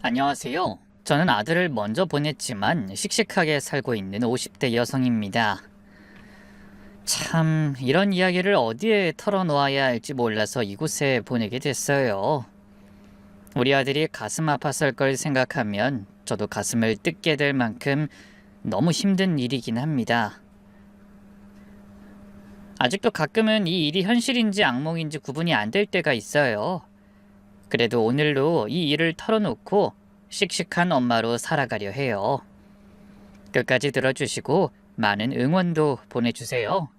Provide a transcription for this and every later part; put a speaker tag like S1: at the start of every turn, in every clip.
S1: 안녕하세요. 저는 아들을 먼저 보냈지만 씩씩하게 살고 있는 50대 여성입니다. 참, 이런 이야기를 어디에 털어놓아야 할지 몰라서 이곳에 보내게 됐어요. 우리 아들이 가슴 아팠을 걸 생각하면 저도 가슴을 뜯게 될 만큼 너무 힘든 일이긴 합니다. 아직도 가끔은 이 일이 현실인지 악몽인지 구분이 안 될 때가 있어요. 그래도 오늘로 이 일을 털어놓고 씩씩한 엄마로 살아가려 해요. 끝까지 들어주시고 많은 응원도 보내주세요.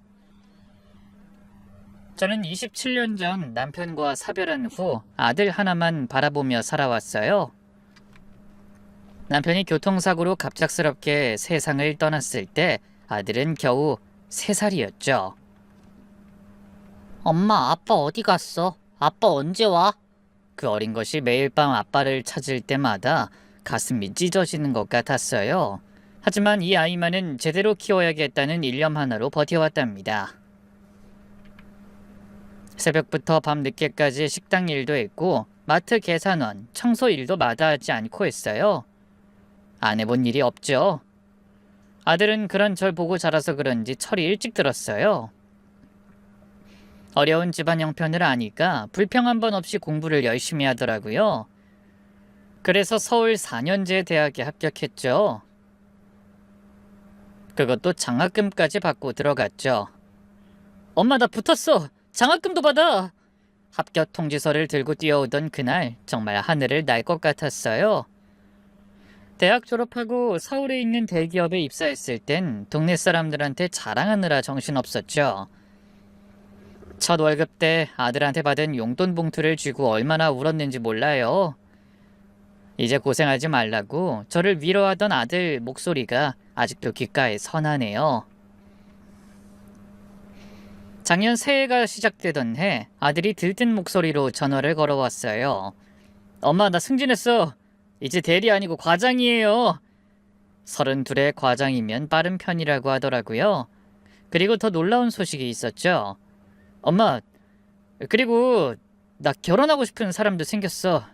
S1: 저는 27년 전 남편과 사별한 후 아들 하나만 바라보며 살아왔어요. 남편이 교통사고로 갑작스럽게 세상을 떠났을 때 아들은 겨우 3살이었죠.
S2: 엄마, 아빠 어디 갔어? 아빠 언제 와?
S1: 그 어린 것이 매일 밤 아빠를 찾을 때마다 가슴이 찢어지는 것 같았어요. 하지만 이 아이만은 제대로 키워야겠다는 일념 하나로 버텨왔답니다. 새벽부터 밤 늦게까지 식당 일도 했고 마트 계산원, 청소 일도 마다하지 않고 했어요. 안 해본 일이 없죠. 아들은 그런 절 보고 자라서 그런지 철이 일찍 들었어요. 어려운 집안 형편을 아니까 불평 한 번 없이 공부를 열심히 하더라고요. 그래서 서울 4년제 대학에 합격했죠. 그것도 장학금까지 받고 들어갔죠. 엄마, 나 붙었어. 장학금도 받아. 합격 통지서를 들고 뛰어오던 그날 정말 하늘을 날 것 같았어요. 대학 졸업하고 서울에 있는 대기업에 입사했을 땐 동네 사람들한테 자랑하느라 정신없었죠. 첫 월급 때 아들한테 받은 용돈 봉투를 쥐고 얼마나 울었는지 몰라요. 이제 고생하지 말라고 저를 위로하던 아들 목소리가 아직도 귓가에 선하네요. 작년 새해가 시작되던 해 아들이 들뜬 목소리로 전화를 걸어왔어요. 엄마, 나 승진했어. 이제 대리 아니고 과장이에요. 32의 과장이면 빠른 편이라고 하더라고요. 그리고 더 놀라운 소식이 있었죠. 엄마, 그리고 나 결혼하고 싶은 사람도 생겼어.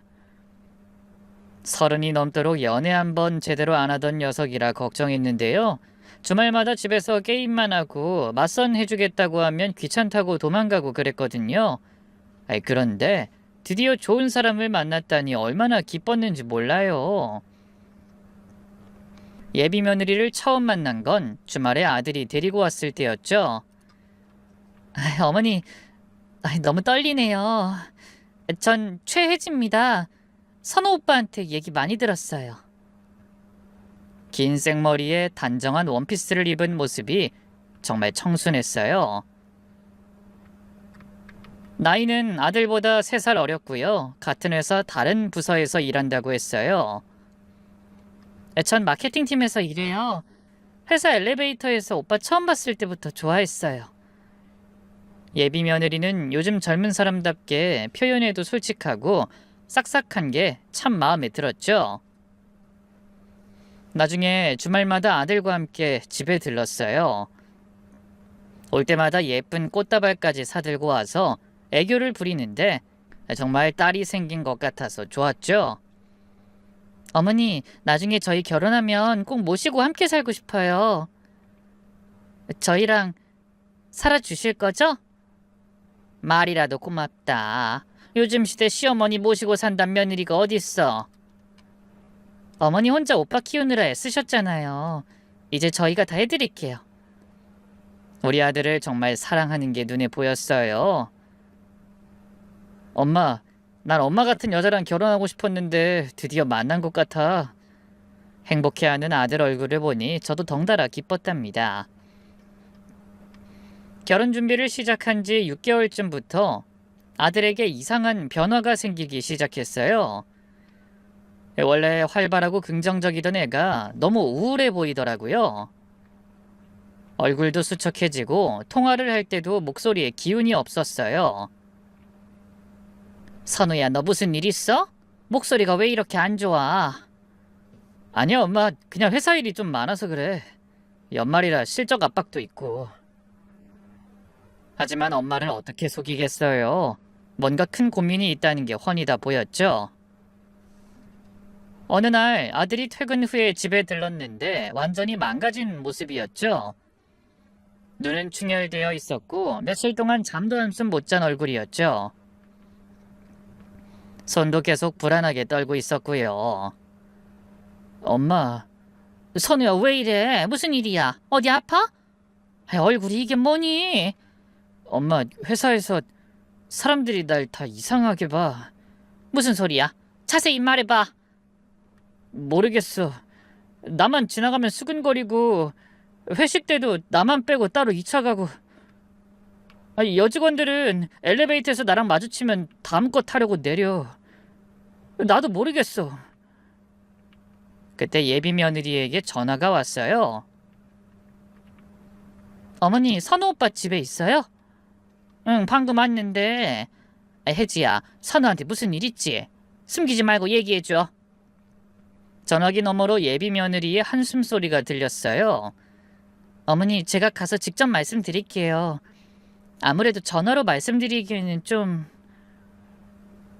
S1: 30이 넘도록 연애 한 번 제대로 안 하던 녀석이라 걱정했는데요. 주말마다 집에서 게임만 하고 맞선 해주겠다고 하면 귀찮다고 도망가고 그랬거든요. 그런데 드디어 좋은 사람을 만났다니 얼마나 기뻤는지 몰라요. 예비 며느리를 처음 만난 건 주말에 아들이 데리고 왔을 때였죠. 어머니, 너무 떨리네요. 전 최혜지입니다. 선호 오빠한테 얘기 많이 들었어요. 긴 생머리에 단정한 원피스를 입은 모습이 정말 청순했어요. 나이는 아들보다 3살 어렸고요. 같은 회사 다른 부서에서 일한다고 했어요. 전 마케팅팀에서 일해요. 회사 엘리베이터에서 오빠 처음 봤을 때부터 좋아했어요. 예비 며느리는 요즘 젊은 사람답게 표현에도 솔직하고 싹싹한 게 참 마음에 들었죠. 나중에 주말마다 아들과 함께 집에 들렀어요. 올 때마다 예쁜 꽃다발까지 사들고 와서 애교를 부리는데 정말 딸이 생긴 것 같아서 좋았죠. 어머니, 나중에 저희 결혼하면 꼭 모시고 함께 살고 싶어요. 저희랑 살아주실 거죠? 말이라도 고맙다. 요즘 시대 시어머니 모시고 산단 며느리가 어딨어. 어머니 혼자 오빠 키우느라 애쓰셨잖아요. 이제 저희가 다 해드릴게요. 우리 아들을 정말 사랑하는 게 눈에 보였어요. 엄마, 난 엄마 같은 여자랑 결혼하고 싶었는데 드디어 만난 것 같아. 행복해하는 아들 얼굴을 보니 저도 덩달아 기뻤답니다. 결혼 준비를 시작한 지 6개월쯤부터 아들에게 이상한 변화가 생기기 시작했어요. 원래 활발하고 긍정적이던 애가 너무 우울해 보이더라고요. 얼굴도 수척해지고 통화를 할 때도 목소리에 기운이 없었어요. 선우야, 너 무슨 일 있어? 목소리가 왜 이렇게 안 좋아? 아니야, 엄마. 그냥 회사 일이 좀 많아서 그래. 연말이라 실적 압박도 있고. 하지만 엄마를 어떻게 속이겠어요? 뭔가 큰 고민이 있다는 게 훤히 다 보였죠. 어느 날 아들이 퇴근 후에 집에 들렀는데 완전히 망가진 모습이었죠. 눈은 충혈되어 있었고 며칠 동안 잠도 한숨 못 잔 얼굴이었죠. 손도 계속 불안하게 떨고 있었고요. 엄마, 선우야 왜 이래? 무슨 일이야? 어디 아파? 얼굴이 이게 뭐니? 엄마, 회사에서 사람들이 날 다 이상하게 봐.
S2: 무슨 소리야? 자세히 말해봐.
S1: 모르겠어. 나만 지나가면 수근거리고 회식 때도 나만 빼고 따로 2차 가고. 여직원들은 엘리베이터에서 나랑 마주치면 다음 거 타려고 내려. 나도 모르겠어. 그때 예비 며느리에게 전화가 왔어요. 어머니, 선우 오빠 집에 있어요? 응, 방금 왔는데. 혜지야, 선우한테 무슨 일 있지? 숨기지 말고 얘기해줘. 전화기 너머로 예비 며느리의 한숨 소리가 들렸어요. 어머니, 제가 가서 직접 말씀드릴게요. 아무래도 전화로 말씀드리기에는 좀...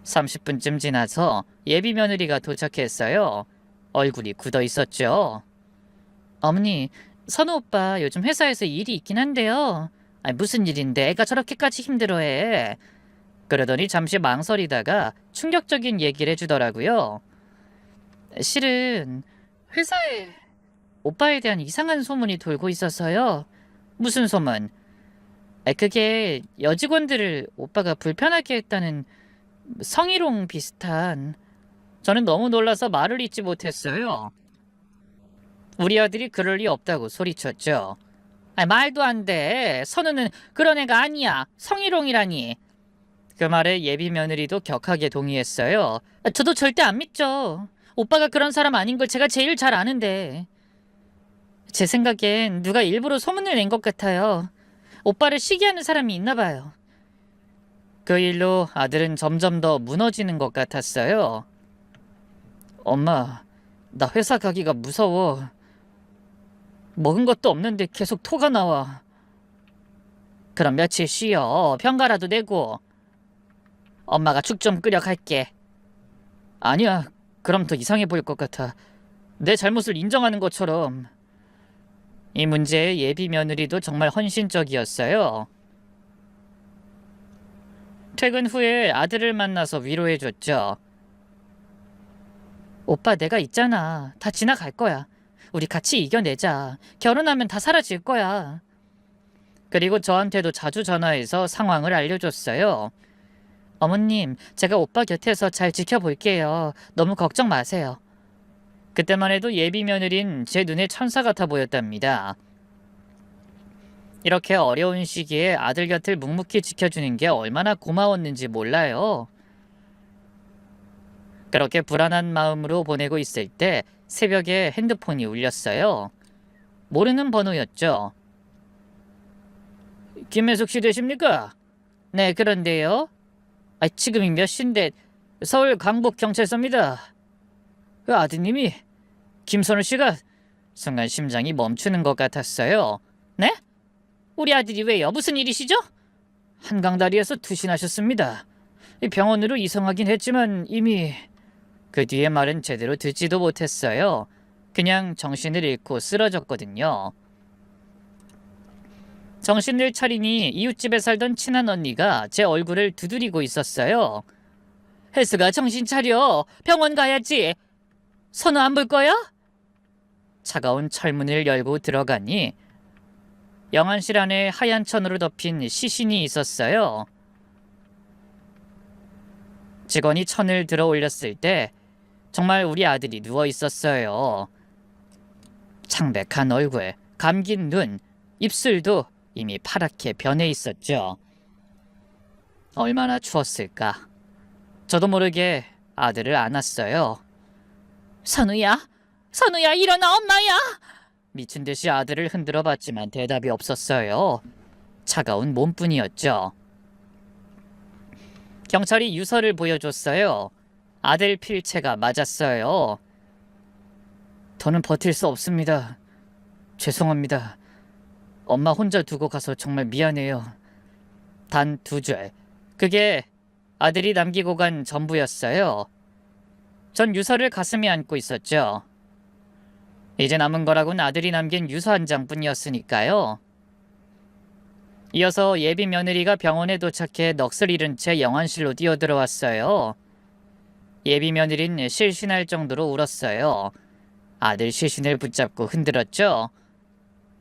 S1: 30분쯤 지나서 예비 며느리가 도착했어요. 얼굴이 굳어 있었죠. 어머니, 선우 오빠 요즘 회사에서 일이 있긴 한데요. 무슨 일인데 애가 저렇게까지 힘들어해. 그러더니 잠시 망설이다가 충격적인 얘기를 해주더라고요. 실은 회사에 오빠에 대한 이상한 소문이 돌고 있어서요. 무슨 소문? 그게 여직원들을 오빠가 불편하게 했다는 성희롱 비슷한... 저는 너무 놀라서 말을 잇지 못했어요. 우리 아들이 그럴 리 없다고 소리쳤죠. 말도 안 돼. 선우는 그런 애가 아니야. 성희롱이라니. 그 말에 예비 며느리도 격하게 동의했어요. 저도 절대 안 믿죠. 오빠가 그런 사람 아닌 걸 제가 제일 잘 아는데. 제 생각엔 누가 일부러 소문을 낸 것 같아요. 오빠를 시기하는 사람이 있나 봐요. 그 일로 아들은 점점 더 무너지는 것 같았어요. 엄마, 나 회사 가기가 무서워. 먹은 것도 없는데 계속 토가 나와. 그럼 며칠 쉬어. 병가라도 내고. 엄마가 죽 좀 끓여 갈게. 아니야, 그럼 더 이상해 보일 것 같아. 내 잘못을 인정하는 것처럼. 이 문제에 예비 며느리도 정말 헌신적이었어요. 퇴근 후에 아들을 만나서 위로해줬죠. 오빠, 내가 있잖아. 다 지나갈 거야. 우리 같이 이겨내자. 결혼하면 다 사라질 거야. 그리고 저한테도 자주 전화해서 상황을 알려줬어요. 어머님, 제가 오빠 곁에서 잘 지켜볼게요. 너무 걱정 마세요. 그때만 해도 예비 며느린 제 눈에 천사 같아 보였답니다. 이렇게 어려운 시기에 아들 곁을 묵묵히 지켜주는 게 얼마나 고마웠는지 몰라요. 그렇게 불안한 마음으로 보내고 있을 때 새벽에 핸드폰이 울렸어요. 모르는 번호였죠. 김혜숙 씨 되십니까? 네, 그런데요. 지금이 몇 시인데 서울 강북경찰서입니다. 그 아드님이 김선우 씨가... 순간 심장이 멈추는 것 같았어요. 네? 우리 아들이 왜요? 무슨 일이시죠? 한강다리에서 투신하셨습니다. 병원으로 이송하긴 했지만 이미... 그 뒤에 말은 제대로 듣지도 못했어요. 그냥 정신을 잃고 쓰러졌거든요. 정신을 차리니 이웃집에 살던 친한 언니가 제 얼굴을 두드리고 있었어요. 혜수가 정신 차려. 병원 가야지. 선우 안 볼 거야? 차가운 철문을 열고 들어가니 영안실 안에 하얀 천으로 덮인 시신이 있었어요. 직원이 천을 들어 올렸을 때 정말 우리 아들이 누워 있었어요. 창백한 얼굴, 감긴 눈, 입술도 이미 파랗게 변해 있었죠. 얼마나 추웠을까. 저도 모르게 아들을 안았어요. 선우야, 선우야, 일어나, 엄마야. 미친 듯이 아들을 흔들어 봤지만 대답이 없었어요. 차가운 몸뿐이었죠. 경찰이 유서를 보여줬어요. 아들 필체가 맞았어요. 더는 버틸 수 없습니다. 죄송합니다. 엄마 혼자 두고 가서 정말 미안해요. 단 2줄. 그게 아들이 남기고 간 전부였어요. 전 유서를 가슴에 안고 있었죠. 이제 남은 거라곤 아들이 남긴 유서 한 장뿐이었으니까요. 이어서 예비 며느리가 병원에 도착해 넋을 잃은 채 영안실로 뛰어들어왔어요. 예비 며느리는 실신할 정도로 울었어요. 아들 시신을 붙잡고 흔들었죠.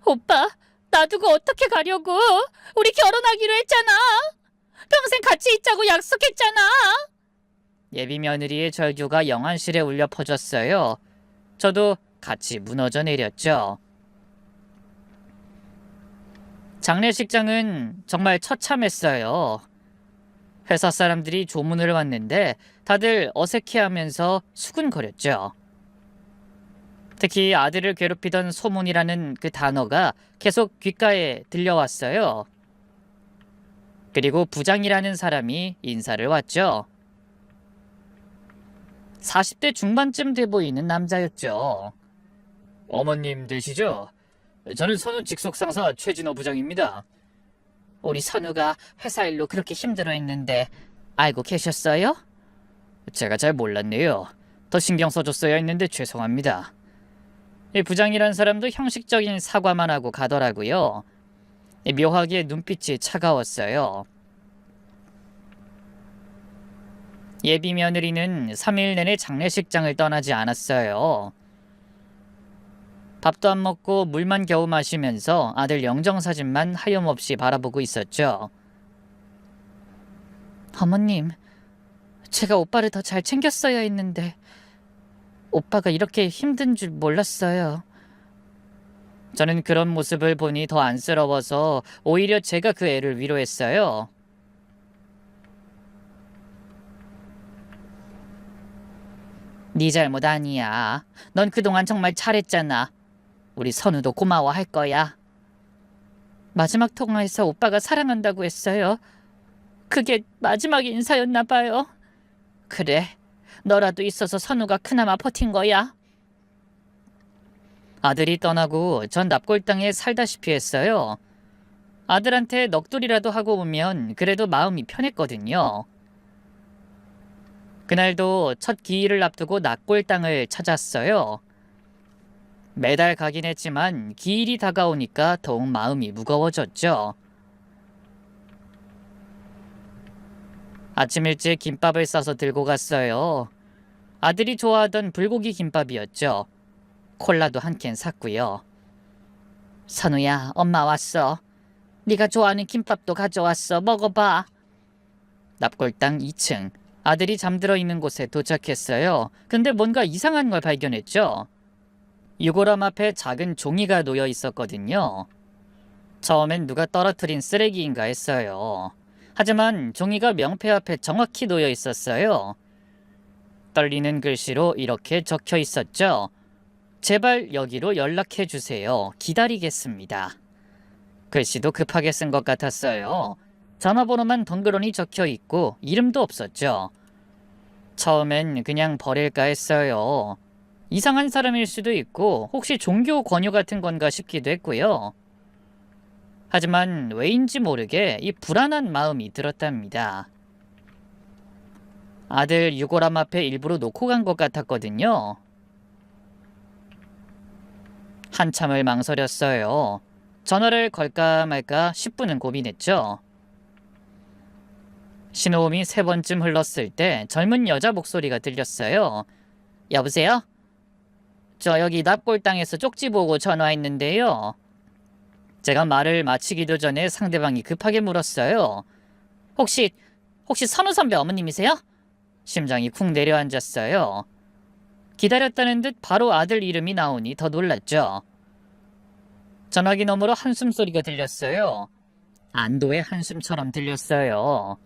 S2: 오빠, 놔두고 어떻게 가려고? 우리 결혼하기로 했잖아. 평생 같이 있자고 약속했잖아.
S1: 예비 며느리의 절규가 영안실에 울려 퍼졌어요. 저도 같이 무너져 내렸죠. 장례식장은 정말 처참했어요. 회사 사람들이 조문을 왔는데 다들 어색해하면서 수군거렸죠. 특히 아들을 괴롭히던 소문이라는 그 단어가 계속 귓가에 들려왔어요. 그리고 부장이라는 사람이 인사를 왔죠. 40대 중반쯤 돼 보이는 남자였죠. 어머님 되시죠? 저는 선우 직속 상사 최진호 부장입니다.
S2: 우리 선우가 회사 일로 그렇게 힘들어했는데 알고 계셨어요?
S1: 제가 잘 몰랐네요. 더 신경 써줬어야 했는데 죄송합니다. 이 부장이란 사람도 형식적인 사과만 하고 가더라고요. 묘하게 눈빛이 차가웠어요. 예비 며느리는 3일 내내 장례식장을 떠나지 않았어요. 밥도 안 먹고 물만 겨우 마시면서 아들 영정사진만 하염없이 바라보고 있었죠.
S2: 어머님, 제가 오빠를 더 잘 챙겼어야 했는데 오빠가 이렇게 힘든 줄 몰랐어요.
S1: 저는 그런 모습을 보니 더 안쓰러워서 오히려 제가 그 애를 위로했어요.
S2: 네 잘못 아니야. 넌 그동안 정말 잘했잖아. 우리 선우도 고마워할 거야. 마지막 통화에서 오빠가 사랑한다고 했어요. 그게 마지막 인사였나 봐요. 그래, 너라도 있어서 선우가 그나마 버틴 거야.
S1: 아들이 떠나고 전 납골당에 살다시피 했어요. 아들한테 넋두리라도 하고 오면 그래도 마음이 편했거든요. 그날도 첫 기일을 앞두고 납골당을 찾았어요. 매달 가긴 했지만 기일이 다가오니까 더욱 마음이 무거워졌죠. 아침 일찍 김밥을 싸서 들고 갔어요. 아들이 좋아하던 불고기 김밥이었죠. 콜라도 한 캔 샀고요.
S2: 선우야, 엄마 왔어. 네가 좋아하는 김밥도 가져왔어. 먹어봐.
S1: 납골당 2층. 아들이 잠들어 있는 곳에 도착했어요. 근데 뭔가 이상한 걸 발견했죠. 유골함 앞에 작은 종이가 놓여 있었거든요. 처음엔 누가 떨어뜨린 쓰레기인가 했어요. 하지만 종이가 명패 앞에 정확히 놓여 있었어요. 떨리는 글씨로 이렇게 적혀 있었죠. 제발 여기로 연락해 주세요. 기다리겠습니다. 글씨도 급하게 쓴 것 같았어요. 전화번호만 덩그러니 적혀 있고 이름도 없었죠. 처음엔 그냥 버릴까 했어요. 이상한 사람일 수도 있고 혹시 종교 권유 같은 건가 싶기도 했고요. 하지만 왜인지 모르게 이 불안한 마음이 들었답니다. 아들 유골함 앞에 일부러 놓고 간 것 같았거든요. 한참을 망설였어요. 전화를 걸까 말까 10분은 고민했죠. 신호음이 3번쯤 흘렀을 때 젊은 여자 목소리가 들렸어요. 여보세요? 저 여기 납골당에서 쪽지 보고 전화했는데요. 제가 말을 마치기도 전에 상대방이 급하게 물었어요. 혹시 선우 선배 어머님이세요? 심장이 쿵 내려앉았어요. 기다렸다는 듯 바로 아들 이름이 나오니 더 놀랐죠. 전화기 너머로 한숨 소리가 들렸어요. 안도의 한숨처럼 들렸어요.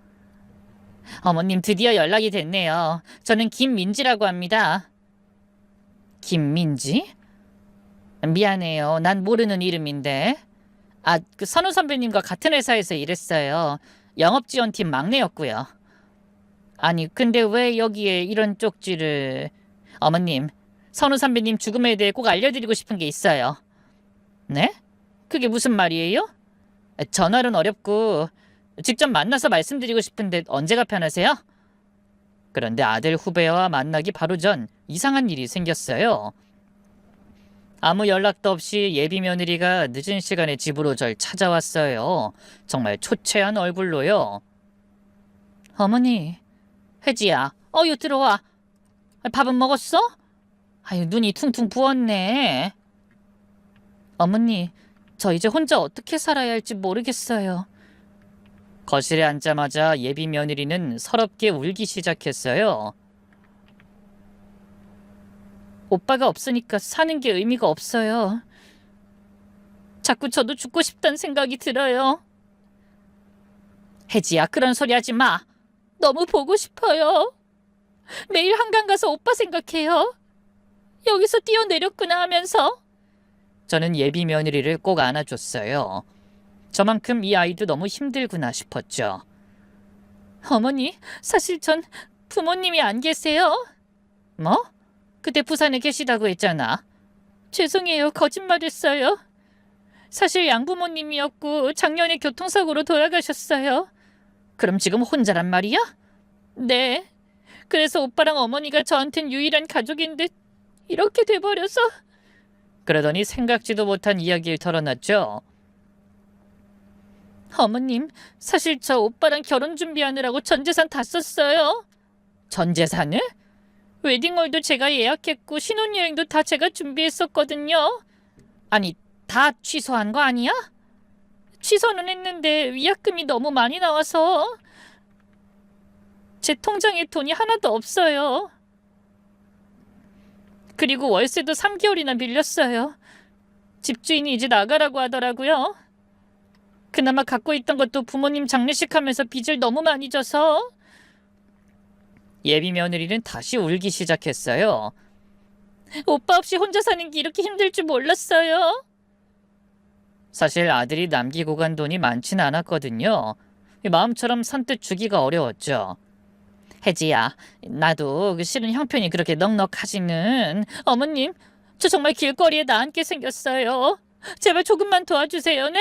S2: 어머님, 드디어 연락이 됐네요. 저는 김민지라고 합니다.
S1: 김민지?
S2: 미안해요. 난 모르는 이름인데. 그 선우 선배님과 같은 회사에서 일했어요. 영업지원팀 막내였고요. 아니, 근데 왜 여기에 이런 쪽지를... 어머님, 선우 선배님 죽음에 대해 꼭 알려드리고 싶은 게 있어요.
S1: 네?
S2: 그게 무슨 말이에요? 전화는 어렵고 직접 만나서 말씀드리고 싶은데 언제가 편하세요?
S1: 그런데 아들 후배와 만나기 바로 전 이상한 일이 생겼어요. 아무 연락도 없이 예비 며느리가 늦은 시간에 집으로 절 찾아왔어요. 정말 초췌한 얼굴로요.
S2: 어머니, 혜지야, 어유 들어와. 밥은 먹었어? 아유, 눈이 퉁퉁 부었네. 어머니, 저 이제 혼자 어떻게 살아야 할지 모르겠어요.
S1: 거실에 앉자마자 예비 며느리는 서럽게 울기 시작했어요.
S2: 오빠가 없으니까 사는 게 의미가 없어요. 자꾸 저도 죽고 싶다는 생각이 들어요. 혜지야, 그런 소리 하지 마. 너무 보고 싶어요. 매일 한강 가서 오빠 생각해요. 여기서 뛰어내렸구나 하면서.
S1: 저는 예비 며느리를 꼭 안아줬어요. 저만큼 이 아이도 너무 힘들구나 싶었죠.
S2: 어머니, 사실 전 부모님이 안 계세요.
S1: 뭐?
S2: 그때 부산에 계시다고 했잖아. 죄송해요. 거짓말했어요. 사실 양부모님이었고 작년에 교통사고로 돌아가셨어요.
S1: 그럼 지금 혼자란 말이야?
S2: 네. 그래서 오빠랑 어머니가 저한텐 유일한 가족인데 이렇게 돼버려서.
S1: 그러더니 생각지도 못한 이야기를 털어놨죠.
S2: 어머님, 사실 저 오빠랑 결혼 준비하느라고 전 재산 다 썼어요.
S1: 전 재산을?
S2: 웨딩홀도 제가 예약했고 신혼여행도 다 제가 준비했었거든요.
S1: 아니, 다 취소한 거 아니야?
S2: 취소는 했는데 위약금이 너무 많이 나와서 제 통장에 돈이 하나도 없어요. 그리고 월세도 3개월이나 밀렸어요. 집주인이 이제 나가라고 하더라고요. 그나마 갖고 있던 것도 부모님 장례식 하면서 빚을 너무 많이 져서.
S1: 예비 며느리는 다시 울기 시작했어요.
S2: 오빠 없이 혼자 사는 게 이렇게 힘들 줄 몰랐어요.
S1: 사실 아들이 남기고 간 돈이 많진 않았거든요. 마음처럼 선뜻 주기가 어려웠죠.
S2: 혜지야, 나도 실은 형편이 그렇게 넉넉하지는. 어머님, 저 정말 길거리에 나앉게 생겼어요. 제발 조금만 도와주세요, 네?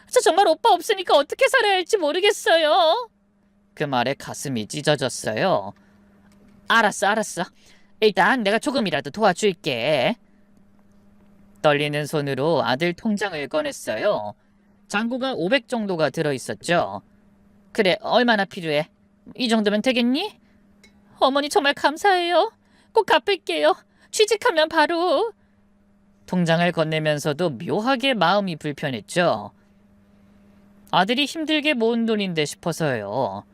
S2: 저 정말 오빠 없으니까 어떻게 살아야 할지 모르겠어요.
S1: 그 말에 가슴이 찢어졌어요.
S2: 알았어. 일단 내가 조금이라도 도와줄게.
S1: 떨리는 손으로 아들 통장을 꺼냈어요. 잔고가 500 정도가 들어있었죠.
S2: 그래, 얼마나 필요해? 이 정도면 되겠니? 어머니 정말 감사해요. 꼭 갚을게요. 취직하면 바로.
S1: 통장을 건네면서도 묘하게 마음이 불편했죠. 아들이 힘들게 모은 돈인데 싶어서요.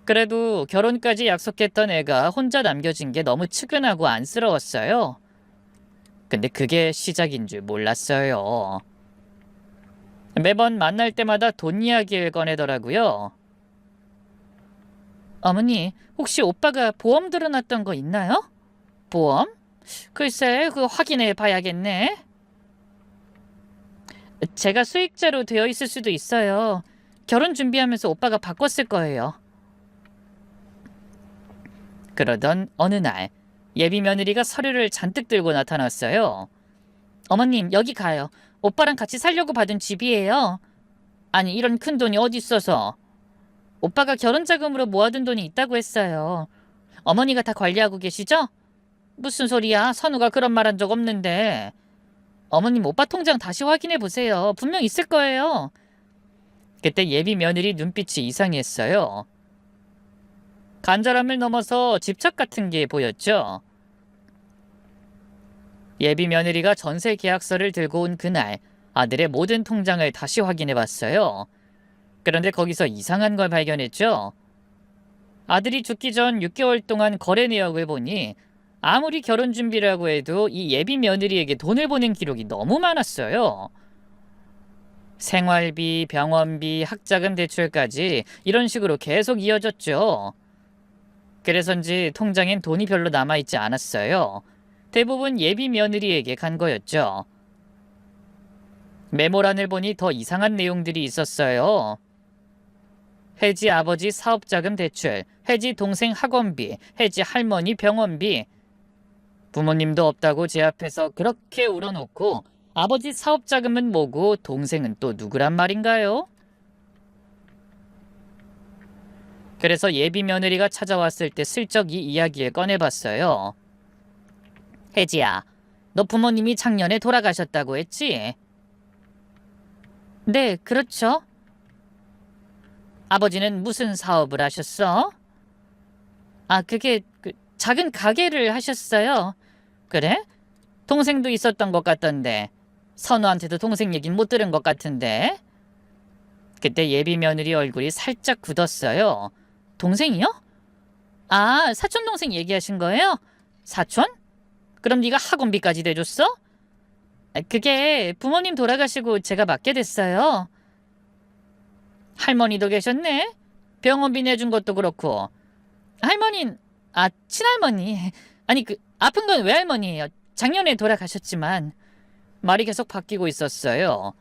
S1: 그래도 결혼까지 약속했던 애가 혼자 남겨진 게 너무 측은하고 안쓰러웠어요. 근데 그게 시작인 줄 몰랐어요. 매번 만날 때마다 돈 이야기를 꺼내더라고요.
S2: 어머니, 혹시 오빠가 보험 들어놨던 거 있나요? 보험? 글쎄, 그거 확인해 봐야겠네. 제가 수익자로 되어 있을 수도 있어요. 결혼 준비하면서 오빠가 바꿨을 거예요.
S1: 그러던 어느 날 예비 며느리가 서류를 잔뜩 들고 나타났어요.
S2: 어머님, 여기 가요. 오빠랑 같이 살려고 받은 집이에요. 아니, 이런 큰 돈이 어디 있어서. 오빠가 결혼 자금으로 모아둔 돈이 있다고 했어요. 어머니가 다 관리하고 계시죠? 무슨 소리야? 선우가 그런 말 한 적 없는데. 어머님, 오빠 통장 다시 확인해 보세요. 분명 있을 거예요.
S1: 그때 예비 며느리 눈빛이 이상했어요. 간절함을 넘어서 집착 같은 게 보였죠. 예비 며느리가 전세 계약서를 들고 온 그날 아들의 모든 통장을 다시 확인해 봤어요. 그런데 거기서 이상한 걸 발견했죠. 아들이 죽기 전 6개월 동안 거래 내역을 보니 아무리 결혼 준비라고 해도 이 예비 며느리에게 돈을 보낸 기록이 너무 많았어요. 생활비, 병원비, 학자금 대출까지 이런 식으로 계속 이어졌죠. 그래서인지 통장엔 돈이 별로 남아있지 않았어요. 대부분 예비 며느리에게 간 거였죠. 메모란을 보니 더 이상한 내용들이 있었어요. 혜지 아버지 사업자금 대출, 혜지 동생 학원비, 혜지 할머니 병원비. 부모님도 없다고 제 앞에서 그렇게 울어놓고 아버지 사업자금은 뭐고 동생은 또 누구란 말인가요? 그래서 예비 며느리가 찾아왔을 때 슬쩍 이 이야기를 꺼내봤어요. 혜지야, 너 부모님이 작년에 돌아가셨다고 했지?
S2: 네, 그렇죠.
S1: 아버지는 무슨 사업을 하셨어?
S2: 아, 그게 작은 가게를 하셨어요.
S1: 그래? 동생도 있었던 것 같던데. 선우한테도 동생 얘긴 못 들은 것 같은데. 그때 예비 며느리 얼굴이 살짝 굳었어요. 동생이요? 아, 사촌 동생 얘기하신 거예요? 사촌? 그럼 네가 학원비까지 대줬어?
S2: 그게 부모님 돌아가시고 제가 맡게 됐어요.
S1: 할머니도 계셨네? 병원비 내준 것도 그렇고.
S2: 친할머니. 아니, 아픈 건 외할머니예요. 작년에 돌아가셨지만.
S1: 말이 계속 바뀌고 있었어요.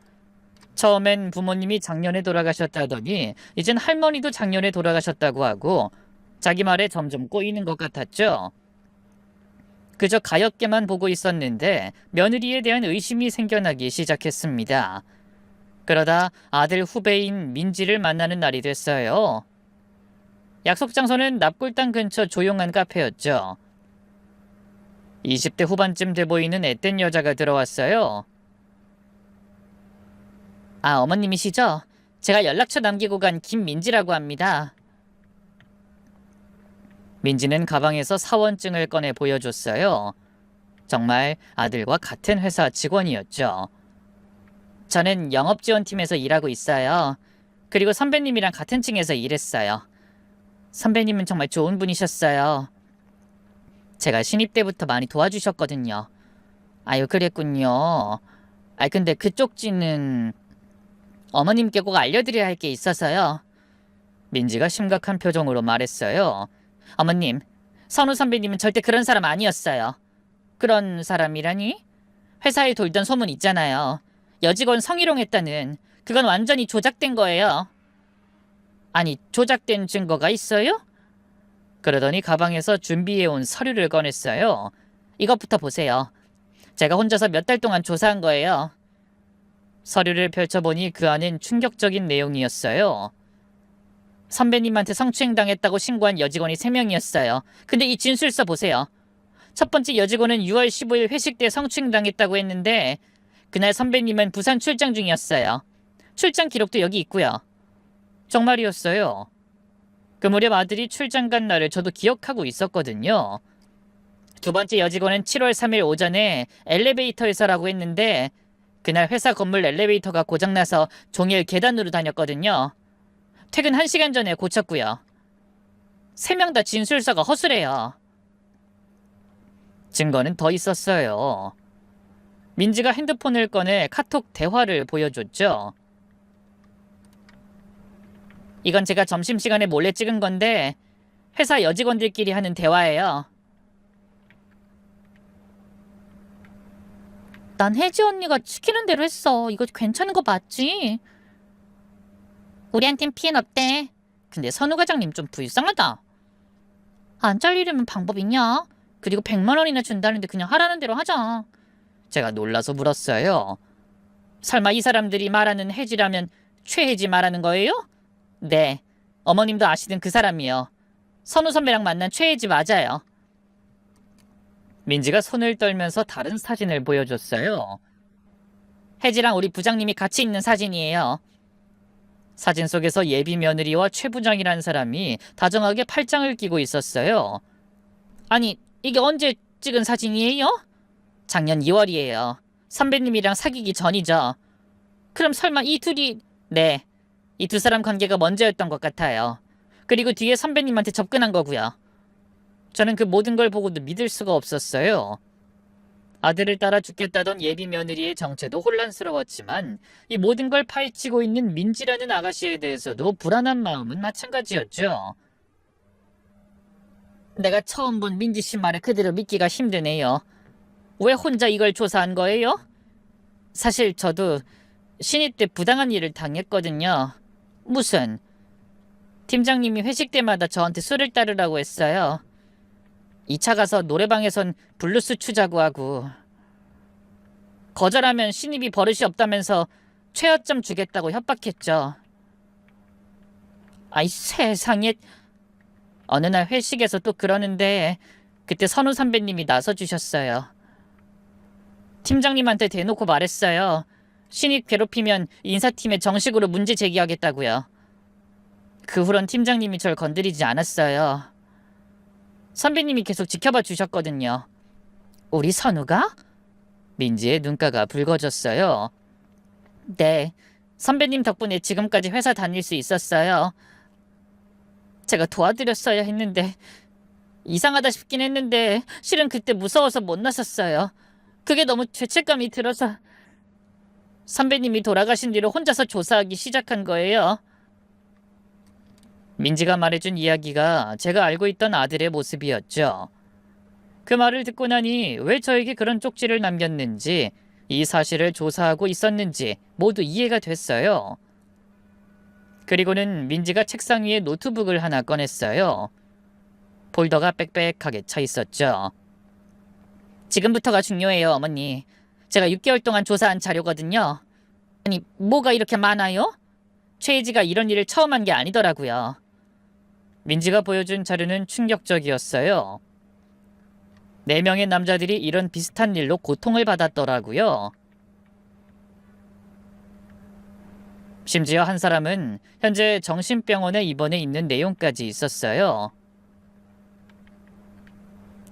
S1: 처음엔 부모님이 작년에 돌아가셨다더니 이젠 할머니도 작년에 돌아가셨다고 하고 자기 말에 점점 꼬이는 것 같았죠. 그저 가엾게만 보고 있었는데 며느리에 대한 의심이 생겨나기 시작했습니다. 그러다 아들 후배인 민지를 만나는 날이 됐어요. 약속 장소는 납골당 근처 조용한 카페였죠. 20대 후반쯤 돼 보이는 앳된 여자가 들어왔어요.
S2: 아, 어머님이시죠? 제가 연락처 남기고 간 김민지라고 합니다.
S1: 민지는 가방에서 사원증을 꺼내 보여줬어요. 정말 아들과 같은 회사 직원이었죠.
S2: 저는 영업지원팀에서 일하고 있어요. 그리고 선배님이랑 같은 층에서 일했어요. 선배님은 정말 좋은 분이셨어요. 제가 신입 때부터 많이 도와주셨거든요. 아유, 그랬군요. 근데 그 쪽지는 어머님께 꼭 알려드려야 할 게 있어서요.
S1: 민지가 심각한 표정으로 말했어요.
S2: 어머님, 선우 선배님은 절대 그런 사람 아니었어요. 그런 사람이라니? 회사에 돌던 소문 있잖아요. 여직원 성희롱했다는. 그건 완전히 조작된 거예요.
S1: 아니, 조작된 증거가 있어요? 그러더니 가방에서 준비해온 서류를 꺼냈어요.
S2: 이것부터 보세요. 제가 혼자서 몇 달 동안 조사한 거예요.
S1: 서류를 펼쳐보니 그 안엔 충격적인 내용이었어요.
S2: 선배님한테 성추행당했다고 신고한 여직원이 3명이었어요. 근데 이 진술서 보세요. 첫 번째 여직원은 6월 15일 회식 때 성추행당했다고 했는데 그날 선배님은 부산 출장 중이었어요. 출장 기록도 여기 있고요.
S1: 정말이었어요. 그 무렵 아들이 출장 간 날을 저도 기억하고 있었거든요.
S2: 두 번째 여직원은 7월 3일 오전에 엘리베이터에서라고 했는데 그날 회사 건물 엘리베이터가 고장나서 종일 계단으로 다녔거든요. 퇴근 1시간 전에 고쳤고요. 3명 다 진술서가 허술해요.
S1: 증거는 더 있었어요. 민지가 핸드폰을 꺼내 카톡 대화를 보여줬죠.
S2: 이건 제가 점심시간에 몰래 찍은 건데 회사 여직원들끼리 하는 대화예요. 난 혜지 언니가 시키는 대로 했어. 이거 괜찮은 거 맞지? 우리한텐 피해는 없대. 근데 선우 과장님 좀 불쌍하다. 안 잘리려면 방법 있냐? 그리고 100만 원이나 준다는데 그냥 하라는 대로 하자.
S1: 제가 놀라서 물었어요.
S2: 설마 이 사람들이 말하는 혜지라면 최혜지 말하는 거예요? 네. 어머님도 아시는 그 사람이요. 선우 선배랑 만난 최혜지 맞아요.
S1: 민지가 손을 떨면서 다른 사진을 보여줬어요.
S2: 혜지랑 우리 부장님이 같이 있는 사진이에요.
S1: 사진 속에서 예비 며느리와 최 부장이라는 사람이 다정하게 팔짱을 끼고 있었어요.
S2: 아니, 이게 언제 찍은 사진이에요? 작년 2월이에요. 선배님이랑 사귀기 전이죠. 그럼 설마 이 둘이... 네. 이 두 사람 관계가 먼저였던 것 같아요. 그리고 뒤에 선배님한테 접근한 거고요.
S1: 저는 그 모든 걸 보고도 믿을 수가 없었어요. 아들을 따라 죽겠다던 예비 며느리의 정체도 혼란스러웠지만 이 모든 걸 파헤치고 있는 민지라는 아가씨에 대해서도 불안한 마음은 마찬가지였죠.
S2: 내가 처음 본 민지 씨 말을 그대로 믿기가 힘드네요. 왜 혼자 이걸 조사한 거예요? 사실 저도 신입 때 부당한 일을 당했거든요. 무슨? 팀장님이 회식 때마다 저한테 술을 따르라고 했어요. 2차 가서 노래방에선 블루스 추자고 하고 거절하면 신입이 버릇이 없다면서 최하점 주겠다고 협박했죠. 아이 세상에, 어느 날 회식에서 또 그러는데 그때 선우 선배님이 나서주셨어요. 팀장님한테 대놓고 말했어요. 신입 괴롭히면 인사팀에 정식으로 문제 제기하겠다고요. 그 후론 팀장님이 절 건드리지 않았어요. 선배님이 계속 지켜봐 주셨거든요. 우리 선우가? 민지의 눈가가 붉어졌어요. 네, 선배님 덕분에 지금까지 회사 다닐 수 있었어요. 제가 도와드렸어야 했는데 이상하다 싶긴 했는데 실은 그때 무서워서 못 나섰어요. 그게 너무 죄책감이 들어서 선배님이 돌아가신 뒤로 혼자서 조사하기 시작한 거예요. 민지가 말해준 이야기가 제가 알고 있던 아들의 모습이었죠. 그 말을 듣고 나니 왜 저에게 그런 쪽지를 남겼는지, 이 사실을 조사하고 있었는지 모두 이해가 됐어요. 그리고는 민지가 책상 위에 노트북을 하나 꺼냈어요. 폴더가 빽빽하게 차 있었죠. 지금부터가 중요해요, 어머니. 제가 6개월 동안 조사한 자료거든요. 아니, 뭐가 이렇게 많아요? 최혜지가 이런 일을 처음 한 게 아니더라고요. 민지가 보여준 자료는 충격적이었어요. 4명의 남자들이 이런 비슷한 일로 고통을 받았더라고요. 심지어 한 사람은 현재 정신병원에 입원해 있는 내용까지 있었어요.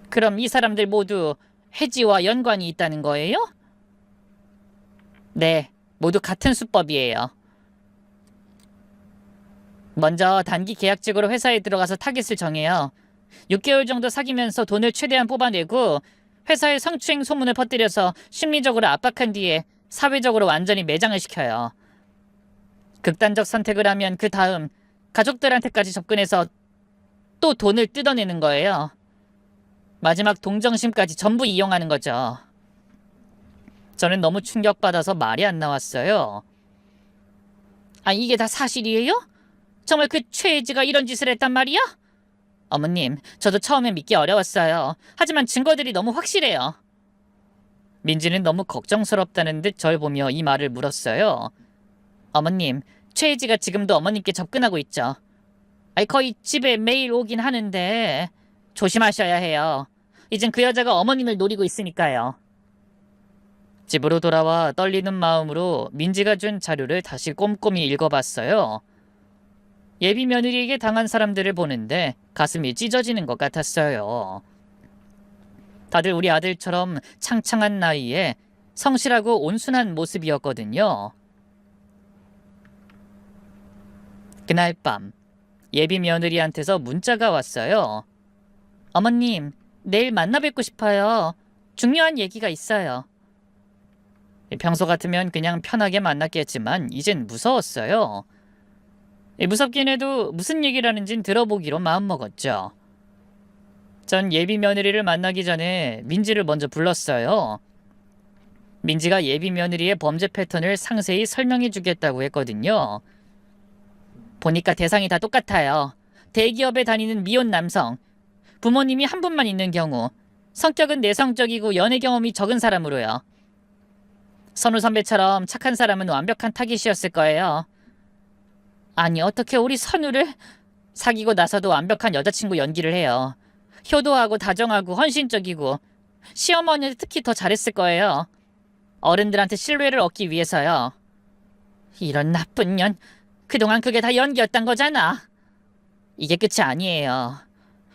S2: 그럼 이 사람들 모두 혜지와 연관이 있다는 거예요? 네, 모두 같은 수법이에요. 먼저 단기 계약직으로 회사에 들어가서 타깃을 정해요. 6개월 정도 사귀면서 돈을 최대한 뽑아내고 회사에 성추행 소문을 퍼뜨려서 심리적으로 압박한 뒤에 사회적으로 완전히 매장을 시켜요. 극단적 선택을 하면 그 다음 가족들한테까지 접근해서 또 돈을 뜯어내는 거예요. 마지막 동정심까지 전부 이용하는 거죠. 저는 너무 충격받아서 말이 안 나왔어요. 아, 이게 다 사실이에요? 정말 그 최혜지가 이런 짓을 했단 말이야? 어머님, 저도 처음엔 믿기 어려웠어요. 하지만 증거들이 너무 확실해요. 민지는 너무 걱정스럽다는 듯 절 보며 이 말을 물었어요. 어머님, 최혜지가 지금도 어머님께 접근하고 있죠. 거의 집에 매일 오긴 하는데 조심하셔야 해요. 이젠 그 여자가 어머님을 노리고 있으니까요. 집으로 돌아와 떨리는 마음으로 민지가 준 자료를 다시 꼼꼼히 읽어봤어요. 예비 며느리에게 당한 사람들을 보는데 가슴이 찢어지는 것 같았어요. 다들 우리 아들처럼 창창한 나이에 성실하고 온순한 모습이었거든요. 그날 밤 예비 며느리한테서 문자가 왔어요. 어머님, 내일 만나 뵙고 싶어요. 중요한 얘기가 있어요. 평소 같으면 그냥 편하게 만났겠지만 이젠 무서웠어요. 무섭긴 해도 무슨 얘기라는진 들어보기로 마음먹었죠. 전 예비 며느리를 만나기 전에 민지를 먼저 불렀어요. 민지가 예비 며느리의 범죄 패턴을 상세히 설명해 주겠다고 했거든요. 보니까 대상이 다 똑같아요. 대기업에 다니는 미혼 남성, 부모님이 한 분만 있는 경우, 성격은 내성적이고 연애 경험이 적은 사람으로요. 선우 선배처럼 착한 사람은 완벽한 타깃이었을 거예요. 아니, 어떻게 우리 선우를 사귀고 나서도 완벽한 여자친구 연기를 해요. 효도하고 다정하고 헌신적이고 시어머니는 특히 더 잘했을 거예요. 어른들한테 신뢰를 얻기 위해서요. 이런 나쁜 년, 그동안 그게 다 연기였단 거잖아. 이게 끝이 아니에요.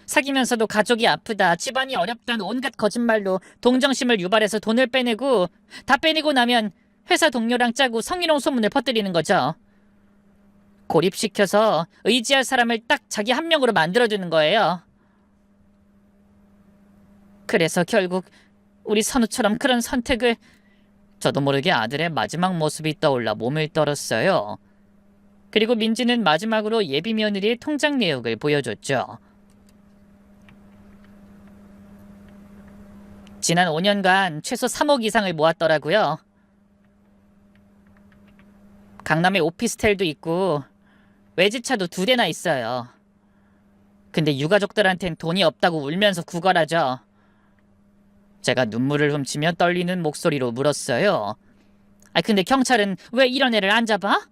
S2: 사귀면서도 가족이 아프다, 집안이 어렵다는 온갖 거짓말로 동정심을 유발해서 돈을 빼내고, 다 빼내고 나면 회사 동료랑 짜고 성희롱 소문을 퍼뜨리는 거죠. 고립시켜서 의지할 사람을 딱 자기 한 명으로 만들어두는 거예요. 그래서 결국 우리 선우처럼 그런 선택을... 저도 모르게 아들의 마지막 모습이 떠올라 몸을 떨었어요. 그리고 민지는 마지막으로 예비 며느리의 통장 내역을 보여줬죠. 지난 5년간 최소 3억 이상을 모았더라고요. 강남에 오피스텔도 있고 외제차도 2대나 있어요. 근데 유가족들한텐 돈이 없다고 울면서 구걸하죠. 제가 눈물을 훔치며 떨리는 목소리로 물었어요. 근데 경찰은 왜 이런 애를 안 잡아?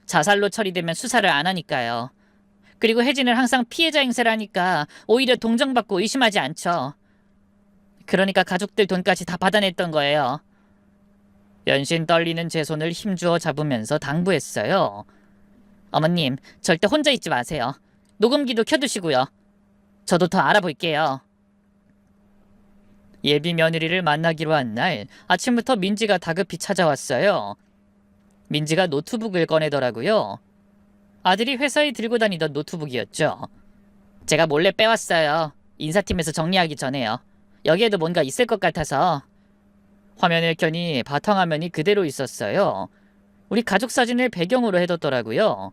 S2: 자살로 처리되면 수사를 안 하니까요. 그리고 혜진은 항상 피해자 행세를 하니까 오히려 동정받고 의심하지 않죠. 그러니까 가족들 돈까지 다 받아냈던 거예요.
S1: 연신 떨리는 제 손을 힘주어 잡으면서 당부했어요.
S2: 어머님, 절대 혼자 있지 마세요. 녹음기도 켜두시고요. 저도 더 알아볼게요.
S1: 예비 며느리를 만나기로 한 날 아침부터 민지가 다급히 찾아왔어요. 민지가 노트북을 꺼내더라고요. 아들이 회사에 들고 다니던 노트북이었죠.
S2: 제가 몰래 빼왔어요. 인사팀에서 정리하기 전에요. 여기에도 뭔가 있을 것 같아서.
S1: 화면을 켜니 바탕화면이 그대로 있었어요. 우리 가족 사진을 배경으로 해뒀더라고요.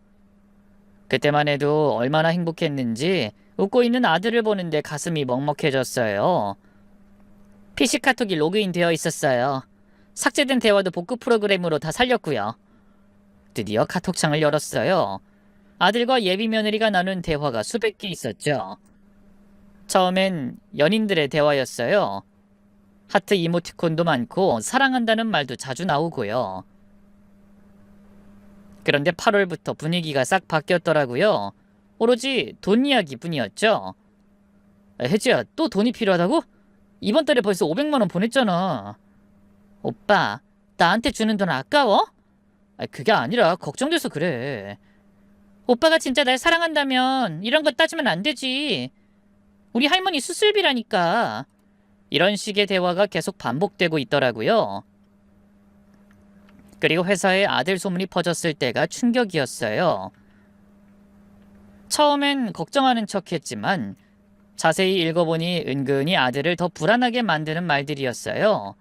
S1: 그때만 해도 얼마나 행복했는지 웃고 있는 아들을 보는데 가슴이 먹먹해졌어요.
S2: PC 카톡이 로그인 되어 있었어요. 삭제된 대화도 복구 프로그램으로 다 살렸고요.
S1: 드디어 카톡창을 열었어요. 아들과 예비 며느리가 나눈 대화가 수백 개 있었죠. 처음엔 연인들의 대화였어요. 하트 이모티콘도 많고 사랑한다는 말도 자주 나오고요. 그런데 8월부터 분위기가 싹 바뀌었더라고요. 오로지 돈 이야기뿐이었죠. 혜지야, 또 돈이 필요하다고? 이번 달에 벌써 500만 원 보냈잖아.
S2: 오빠, 나한테 주는 돈 아까워?
S1: 그게 아니라 걱정돼서 그래.
S2: 오빠가 진짜 날 사랑한다면 이런 거 따지면 안 되지. 우리 할머니 수술비라니까.
S1: 이런 식의 대화가 계속 반복되고 있더라고요. 그리고 회사에 아들 소문이 퍼졌을 때가 충격이었어요. 처음엔 걱정하는 척했지만 자세히 읽어보니 은근히 아들을 더 불안하게 만드는 말들이었어요.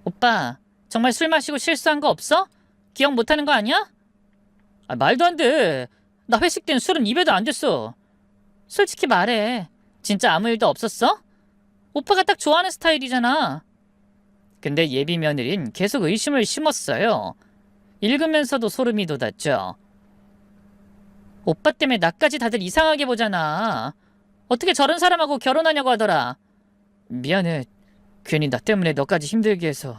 S2: 오빠, 정말 술 마시고 실수한 거 없어? 기억 못하는 거 아니야?
S1: 말도 안 돼. 나 회식 땐 술은 입에도 안 됐어.
S2: 솔직히 말해. 진짜 아무 일도 없었어? 오빠가 딱 좋아하는 스타일이잖아.
S1: 근데 예비 며느린 계속 의심을 심었어요. 읽으면서도 소름이 돋았죠.
S2: 오빠 때문에 나까지 다들 이상하게 보잖아. 어떻게 저런 사람하고 결혼하냐고 하더라.
S1: 미안해. 괜히 나 때문에 너까지 힘들게 해서.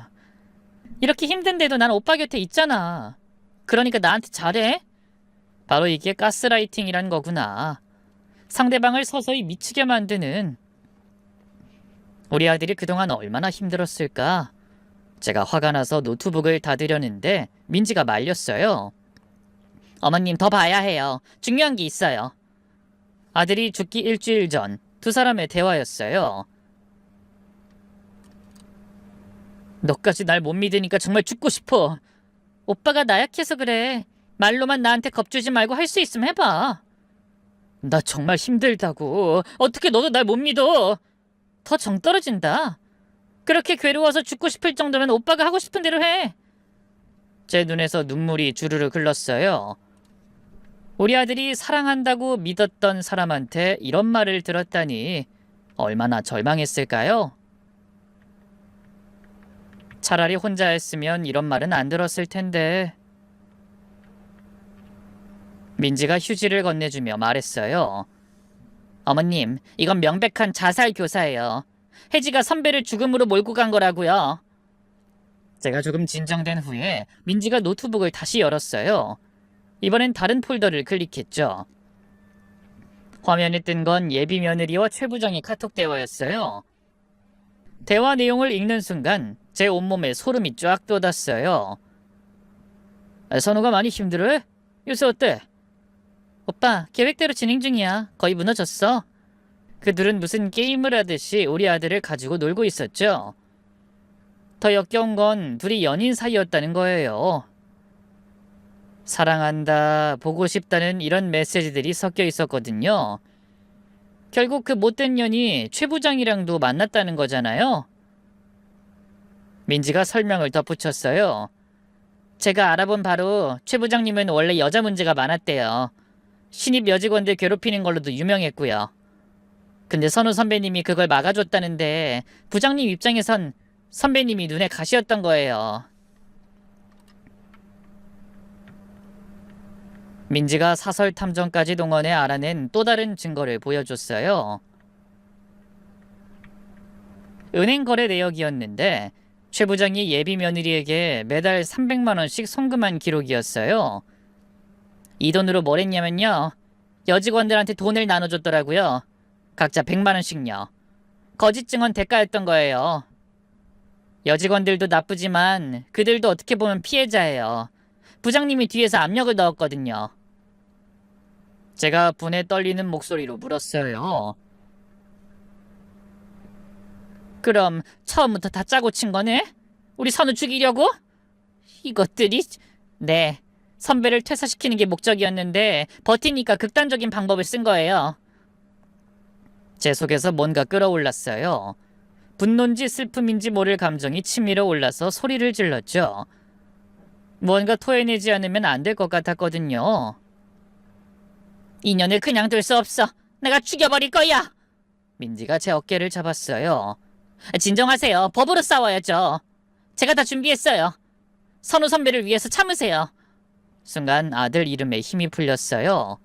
S2: 이렇게 힘든데도 난 오빠 곁에 있잖아. 그러니까 나한테 잘해.
S1: 바로 이게 가스라이팅이란 거구나. 상대방을 서서히 미치게 만드는. 우리 아들이 그동안 얼마나 힘들었을까. 제가 화가 나서 노트북을 닫으려는데 민지가 말렸어요.
S2: 어머님, 더 봐야 해요. 중요한 게 있어요.
S1: 아들이 죽기 일주일 전 두 사람의 대화였어요.
S2: 너까지 날 못 믿으니까 정말 죽고 싶어. 오빠가 나약해서 그래. 말로만 나한테 겁주지 말고 할 수 있으면 해봐.
S1: 나 정말 힘들다고. 어떻게 너도 날 못 믿어.
S2: 더 정 떨어진다. 그렇게 괴로워서 죽고 싶을 정도면 오빠가 하고 싶은 대로 해.
S1: 제 눈에서 눈물이 주르르 흘렀어요. 우리 아들이 사랑한다고 믿었던 사람한테 이런 말을 들었다니 얼마나 절망했을까요? 차라리 혼자 했으면 이런 말은 안 들었을 텐데. 민지가 휴지를 건네주며 말했어요.
S2: 어머님, 이건 명백한 자살 교사예요. 혜지가 선배를 죽음으로 몰고 간 거라고요.
S1: 제가 조금 진정된 후에 민지가 노트북을 다시 열었어요. 이번엔 다른 폴더를 클릭했죠. 화면에 뜬 건 예비 며느리와 최 부장의 카톡 대화였어요. 대화 내용을 읽는 순간 제 온몸에 소름이 쫙 돋았어요. 선우가 많이 힘들어해? 요새 어때?
S2: 오빠, 계획대로 진행 중이야. 거의 무너졌어.
S1: 그들은 무슨 게임을 하듯이 우리 아들을 가지고 놀고 있었죠. 더 역겨운 건 둘이 연인 사이였다는 거예요. 사랑한다, 보고 싶다는 이런 메시지들이 섞여 있었거든요. 결국 그 못된 년이 최 부장이랑도 만났다는 거잖아요. 민지가 설명을 덧붙였어요.
S2: 제가 알아본 바로 최 부장님은 원래 여자 문제가 많았대요. 신입 여직원들 괴롭히는 걸로도 유명했고요. 근데 선우 선배님이 그걸 막아줬다는데 부장님 입장에선 선배님이 눈에 가시였던 거예요.
S1: 민지가 사설 탐정까지 동원해 알아낸 또 다른 증거를 보여줬어요. 은행 거래 내역이었는데 최 부장이 예비 며느리에게 매달 300만 원씩 송금한 기록이었어요.
S2: 이 돈으로 뭘 했냐면요.
S1: 여직원들한테 돈을 나눠줬더라고요. 각자 100만 원씩요. 거짓 증언 대가였던 거예요. 여직원들도 나쁘지만 그들도 어떻게 보면 피해자예요. 부장님이 뒤에서 압력을 넣었거든요. 제가 분에 떨리는 목소리로 물었어요. 그럼 처음부터 다 짜고 친 거네? 우리 선우 죽이려고? 이것들이... 네, 선배를 퇴사시키는 게 목적이었는데 버티니까 극단적인 방법을 쓴 거예요. 제 속에서 뭔가 끌어올랐어요. 분노인지 슬픔인지 모를 감정이 치밀어 올라서 소리를 질렀죠. 뭔가 토해내지 않으면 안 될 것 같았거든요. 인연을 그냥 둘 수 없어. 내가 죽여버릴 거야. 민지가 제 어깨를 잡았어요. 진정하세요. 법으로 싸워야죠. 제가 다 준비했어요. 선우 선배를 위해서 참으세요. 순간 아들 이름에 힘이 풀렸어요.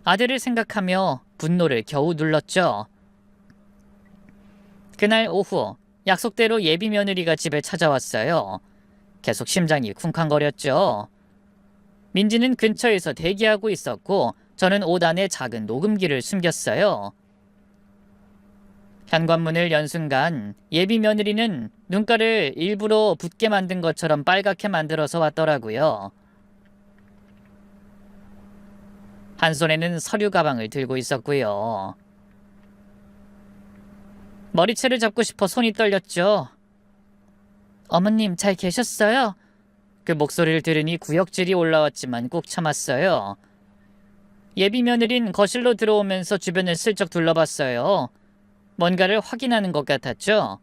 S1: 아들을 생각하며 분노를 겨우 눌렀죠. 그날 오후 약속대로 예비 며느리가 집에 찾아왔어요. 계속 심장이 쿵쾅거렸죠. 민지는 근처에서 대기하고 있었고 저는 옷 안에 작은 녹음기를 숨겼어요. 현관문을 연 순간 예비 며느리는 눈가를 일부러 붓게 만든 것처럼 빨갛게 만들어서 왔더라고요. 한 손에는 서류 가방을 들고 있었고요. 머리채를 잡고 싶어 손이 떨렸죠. 어머님 잘 계셨어요? 그 목소리를 들으니 구역질이 올라왔지만 꾹 참았어요. 예비 며느린 거실로 들어오면서 주변을 슬쩍 둘러봤어요. 뭔가를 확인하는 것 같았죠.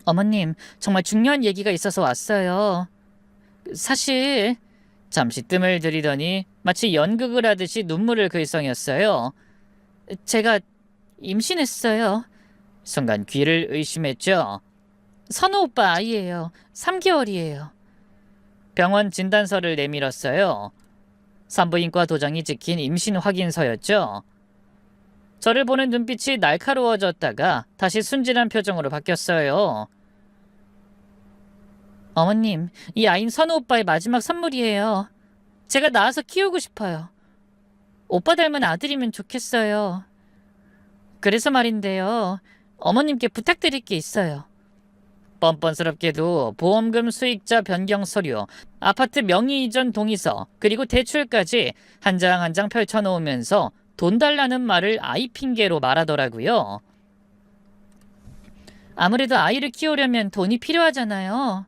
S1: 어머님, 정말 중요한 얘기가 있어서 왔어요. 사실... 잠시 뜸을 들이더니 마치 연극을 하듯이 눈물을 글썽였어요. 제가 임신했어요. 순간 귀를 의심했죠. 선우 오빠 아이예요. 3개월이에요. 병원 진단서를 내밀었어요. 산부인과 도장이 찍힌 임신 확인서였죠. 저를 보는 눈빛이 날카로워졌다가 다시 순진한 표정으로 바뀌었어요. 어머님, 이 아이는 선우 오빠의 마지막 선물이에요. 제가 낳아서 키우고 싶어요. 오빠 닮은 아들이면 좋겠어요. 그래서 말인데요. 어머님께 부탁드릴 게 있어요. 뻔뻔스럽게도 보험금 수익자 변경 서류, 아파트 명의 이전 동의서, 그리고 대출까지 한 장 한 장 펼쳐놓으면서 돈 달라는 말을 아이 핑계로 말하더라고요. 아무래도 아이를 키우려면 돈이 필요하잖아요.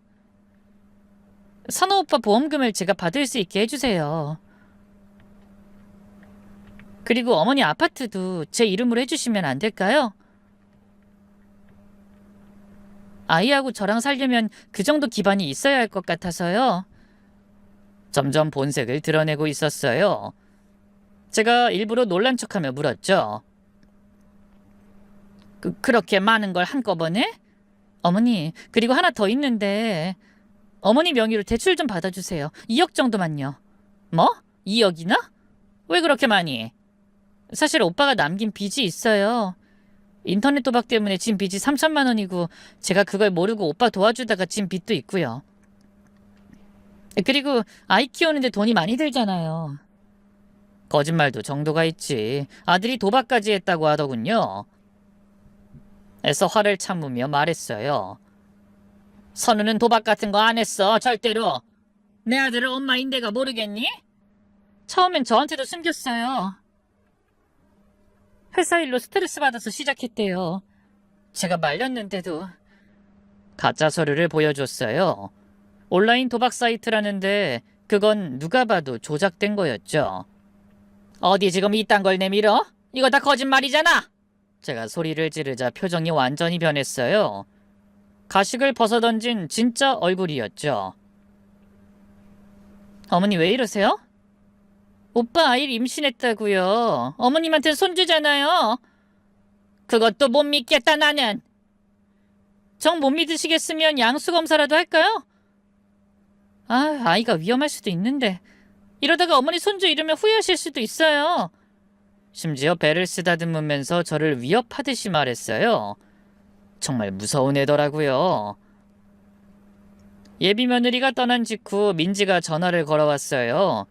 S1: 선우 오빠 보험금을 제가 받을 수 있게 해주세요. 그리고 어머니 아파트도 제 이름으로 해주시면 안 될까요? 아이하고 저랑 살려면 그 정도 기반이 있어야 할 것 같아서요. 점점 본색을 드러내고 있었어요. 제가 일부러 놀란 척하며 물었죠. 그렇게 많은 걸 한꺼번에? 어머니, 그리고 하나 더 있는데 어머니 명의로 대출 좀 받아주세요. 2억 정도만요. 뭐? 2억이나? 왜 그렇게 많이? 사실 오빠가 남긴 빚이 있어요. 인터넷 도박 때문에 진 빚이 3천만 원이고 제가 그걸 모르고 오빠 도와주다가 진 빚도 있고요. 그리고 아이 키우는데 돈이 많이 들잖아요. 거짓말도 정도가 있지. 아들이 도박까지 했다고 하더군요. 애써 화를 참으며 말했어요. 선우는 도박 같은 거 안 했어. 절대로. 내 아들은 엄마인 데가 모르겠니? 처음엔 저한테도 숨겼어요. 회사 일로 스트레스 받아서 시작했대요. 제가 말렸는데도. 가짜 서류를 보여줬어요. 온라인 도박 사이트라는데 그건 누가 봐도 조작된 거였죠. 어디 지금 이딴 걸 내밀어? 이거 다 거짓말이잖아. 제가 소리를 지르자 표정이 완전히 변했어요. 가식을 벗어던진 진짜 얼굴이었죠. 어머니 왜 이러세요? 오빠 아이를 임신했다고요. 어머님한테 손주잖아요. 그것도 못 믿겠다 나는. 정 못 믿으시겠으면 양수검사라도 할까요? 아이가 위험할 수도 있는데 이러다가 어머니 손주 잃으면 후회하실 수도 있어요. 심지어 배를 쓰다듬으면서 저를 위협하듯이 말했어요. 정말 무서운 애더라고요. 예비 며느리가 떠난 직후 민지가 전화를 걸어왔어요.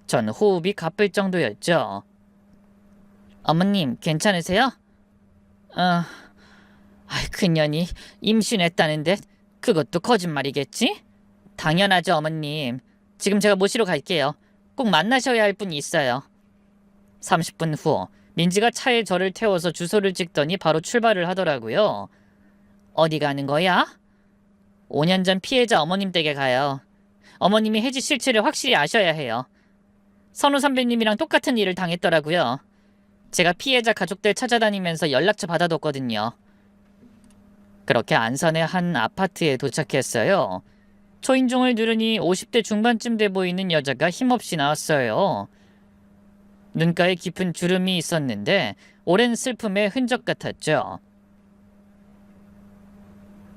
S1: 전 호흡이 가쁠 정도였죠.
S2: 어머님, 괜찮으세요? 그년이 임신했다는데 그것도 거짓말이겠지? 당연하죠, 어머님. 지금 제가 모시러 갈게요. 꼭 만나셔야 할 분이 있어요.
S1: 30분 후 민지가 차에 저를 태워서 주소를 찍더니 바로 출발을 하더라고요.
S2: 어디 가는 거야?
S1: 5년 전 피해자 어머님 댁에 가요. 어머님이 혜지 실체를 확실히 아셔야 해요. 선우 선배님이랑 똑같은 일을 당했더라고요. 제가 피해자 가족들 찾아다니면서 연락처 받아뒀거든요. 그렇게 안산의 한 아파트에 도착했어요. 초인종을 누르니 50대 중반쯤 돼 보이는 여자가 힘없이 나왔어요. 눈가에 깊은 주름이 있었는데 오랜 슬픔의 흔적 같았죠.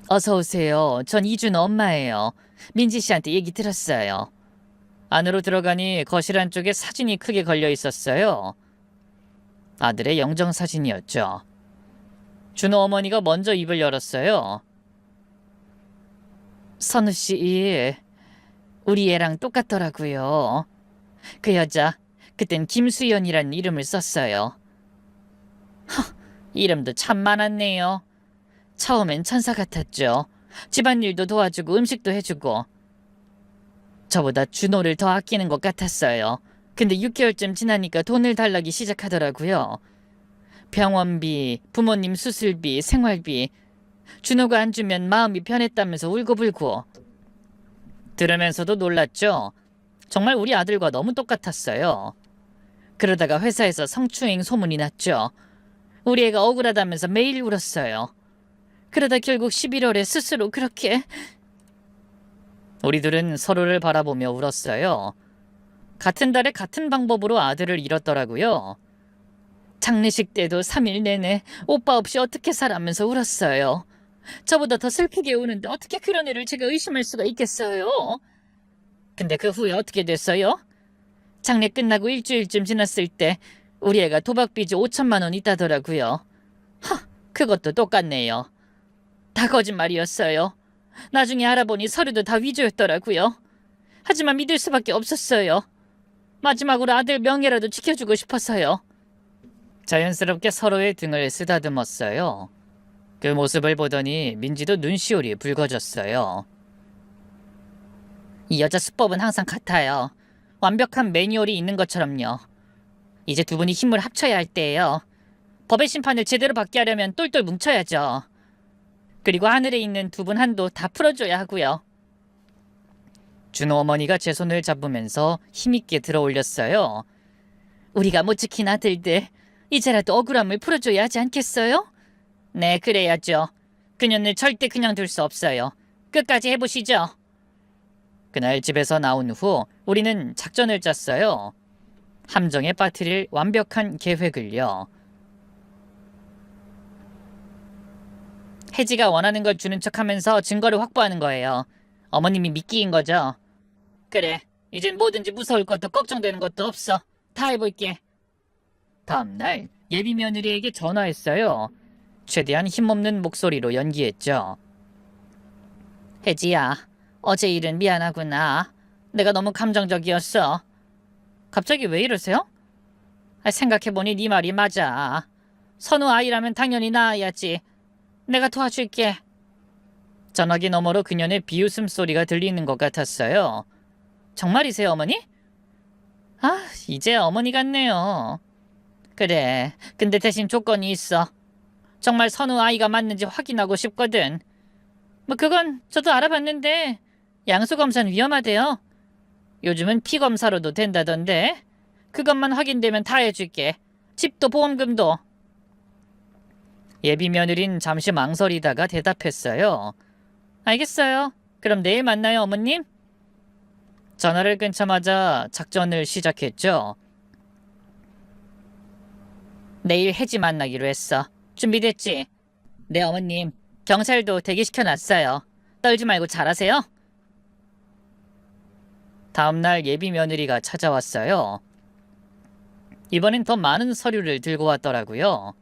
S2: 어서 오세요. 전 이준 엄마예요. 민지 씨한테 얘기 들었어요.
S1: 안으로 들어가니 거실 안쪽에 사진이 크게 걸려 있었어요. 아들의 영정사진이었죠. 준호 어머니가 먼저 입을 열었어요.
S2: 선우 씨, 우리 애랑 똑같더라고요. 그 여자, 그땐 김수연이란 이름을 썼어요. 이름도 참 많았네요. 처음엔 천사 같았죠. 집안일도 도와주고 음식도 해주고. 저보다 준호를 더 아끼는 것 같았어요. 근데 6개월쯤 지나니까 돈을 달라기 시작하더라고요. 병원비, 부모님 수술비, 생활비. 준호가 안 주면 마음이 편했다면서 울고불고.
S1: 들으면서도 놀랐죠. 정말 우리 아들과 너무 똑같았어요.
S2: 그러다가 회사에서 성추행 소문이 났죠. 우리 애가 억울하다면서 매일 울었어요. 그러다 결국 11월에 스스로 그렇게.
S1: 우리들은 서로를 바라보며 울었어요. 같은 달에 같은 방법으로 아들을 잃었더라고요.
S2: 장례식 때도 3일 내내 오빠 없이 어떻게 살아면서 울었어요. 저보다 더 슬프게 우는데 어떻게 그런 애를 제가 의심할 수가 있겠어요? 근데 그 후에 어떻게 됐어요? 장례 끝나고 일주일쯤 지났을 때 우리 애가 도박빚이 5천만 원 있다더라고요. 그것도 똑같네요. 다 거짓말이었어요. 나중에 알아보니 서류도 다 위조였더라고요. 하지만 믿을 수밖에 없었어요. 마지막으로 아들 명예라도 지켜주고 싶어서요.
S1: 자연스럽게 서로의 등을 쓰다듬었어요. 그 모습을 보더니 민지도 눈시울이 붉어졌어요.
S2: 이 여자 수법은 항상 같아요. 완벽한 매뉴얼이 있는 것처럼요. 이제 두 분이 힘을 합쳐야 할 때예요. 법의 심판을 제대로 받게 하려면 똘똘 뭉쳐야죠. 그리고 하늘에 있는 두 분 한도 다 풀어줘야 하고요.
S1: 준호 어머니가 제 손을 잡으면서 힘있게 들어 올렸어요.
S2: 우리가 못 지킨 아들들, 이제라도 억울함을 풀어줘야 하지 않겠어요? 네, 그래야죠. 그년을 절대 그냥 둘 수 없어요. 끝까지 해보시죠.
S1: 그날 집에서 나온 후 우리는 작전을 짰어요. 함정에 빠뜨릴 완벽한 계획을요.
S2: 혜지가 원하는 걸 주는 척하면서 증거를 확보하는 거예요. 어머님이 미끼인 거죠. 그래, 이젠 뭐든지 무서울 것도 걱정되는 것도 없어. 다 해볼게.
S1: 다음날 예비 며느리에게 전화했어요. 최대한 힘없는 목소리로 연기했죠.
S2: 혜지야, 어제 일은 미안하구나. 내가 너무 감정적이었어.
S1: 갑자기 왜 이러세요?
S2: 생각해보니 네 말이 맞아. 선우 아이라면 당연히 낳아야지. 내가 도와줄게.
S1: 전화기 너머로 그녀의 비웃음 소리가 들리는 것 같았어요. 정말이세요, 어머니?
S2: 이제 어머니 같네요. 그래, 근데 대신 조건이 있어. 정말 선우 아이가 맞는지 확인하고 싶거든. 뭐 그건 저도 알아봤는데 양수검사는 위험하대요. 요즘은 피검사로도 된다던데. 그것만 확인되면 다 해줄게. 집도 보험금도.
S1: 예비 며느린 잠시 망설이다가 대답했어요.
S2: 알겠어요. 그럼 내일 만나요, 어머님.
S1: 전화를 끊자마자 작전을 시작했죠.
S2: 내일 혜지 만나기로 했어. 준비됐지? 네, 어머님. 경찰도 대기시켜놨어요. 떨지 말고 잘하세요.
S1: 다음날 예비 며느리가 찾아왔어요. 이번엔 더 많은 서류를 들고 왔더라고요.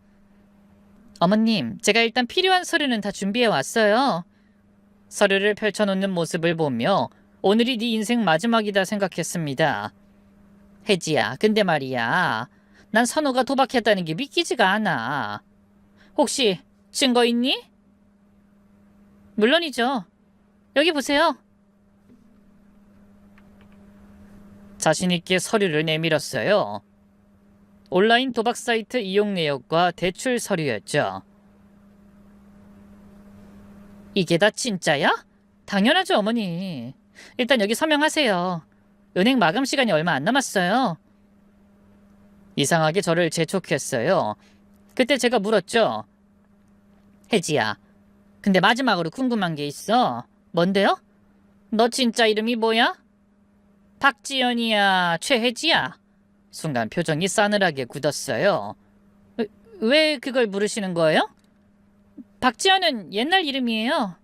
S2: 어머님, 제가 일단 필요한 서류는 다 준비해 왔어요.
S1: 서류를 펼쳐놓는 모습을 보며 오늘이 네 인생 마지막이다 생각했습니다.
S2: 혜지야, 근데 말이야. 난 선우가 도박했다는 게 믿기지가 않아. 혹시 증거 있니? 물론이죠. 여기 보세요.
S1: 자신 있게 서류를 내밀었어요. 온라인 도박 사이트 이용 내역과 대출 서류였죠.
S2: 이게 다 진짜야? 당연하죠, 어머니. 일단 여기 서명하세요. 은행 마감 시간이 얼마 안 남았어요.
S1: 이상하게 저를 재촉했어요. 그때 제가 물었죠.
S2: 혜지야, 근데 마지막으로 궁금한 게 있어. 뭔데요? 너 진짜 이름이 뭐야? 박지연이야, 최혜지야?
S1: 순간 표정이 싸늘하게 굳었어요.
S2: 왜 그걸 물으시는 거예요? 박지연은 옛날 이름이에요.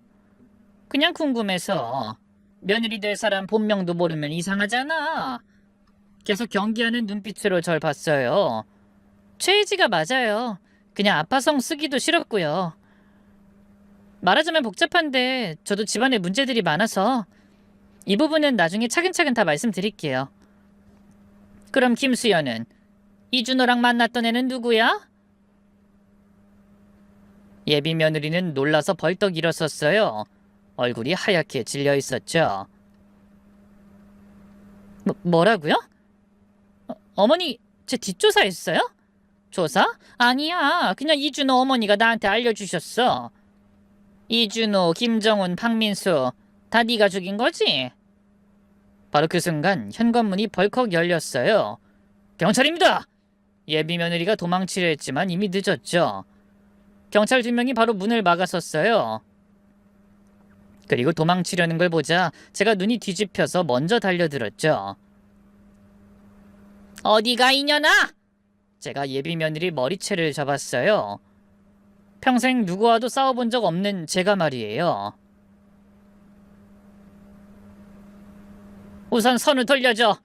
S2: 그냥 궁금해서. 며느리 될 사람 본명도 모르면 이상하잖아.
S1: 계속 경기하는 눈빛으로 절 봤어요.
S2: 최혜지가 맞아요. 그냥 아파성 쓰기도 싫었고요. 말하자면 복잡한데 저도 집안에 문제들이 많아서 이 부분은 나중에 차근차근 다 말씀드릴게요. 그럼 김수연은 이준호랑 만났던 애는 누구야?
S1: 예비 며느리는 놀라서 벌떡 일어섰어요. 얼굴이 하얗게 질려 있었죠.
S2: 뭐라고요? 어머니 제 뒷조사했어요? 조사? 아니야. 그냥 이준호 어머니가 나한테 알려주셨어. 이준호, 김정훈, 박민수 다 네가 죽인 거지?
S1: 바로 그 순간 현관문이 벌컥 열렸어요. 경찰입니다! 예비 며느리가 도망치려 했지만 이미 늦었죠. 경찰 2명이 바로 문을 막아섰어요. 그리고 도망치려는 걸 보자 제가 눈이 뒤집혀서 먼저 달려들었죠.
S2: 어디가 이년아?
S1: 제가 예비 며느리 머리채를 잡았어요. 평생 누구와도 싸워본 적 없는 제가 말이에요.
S2: 우선 선우 돌려줘.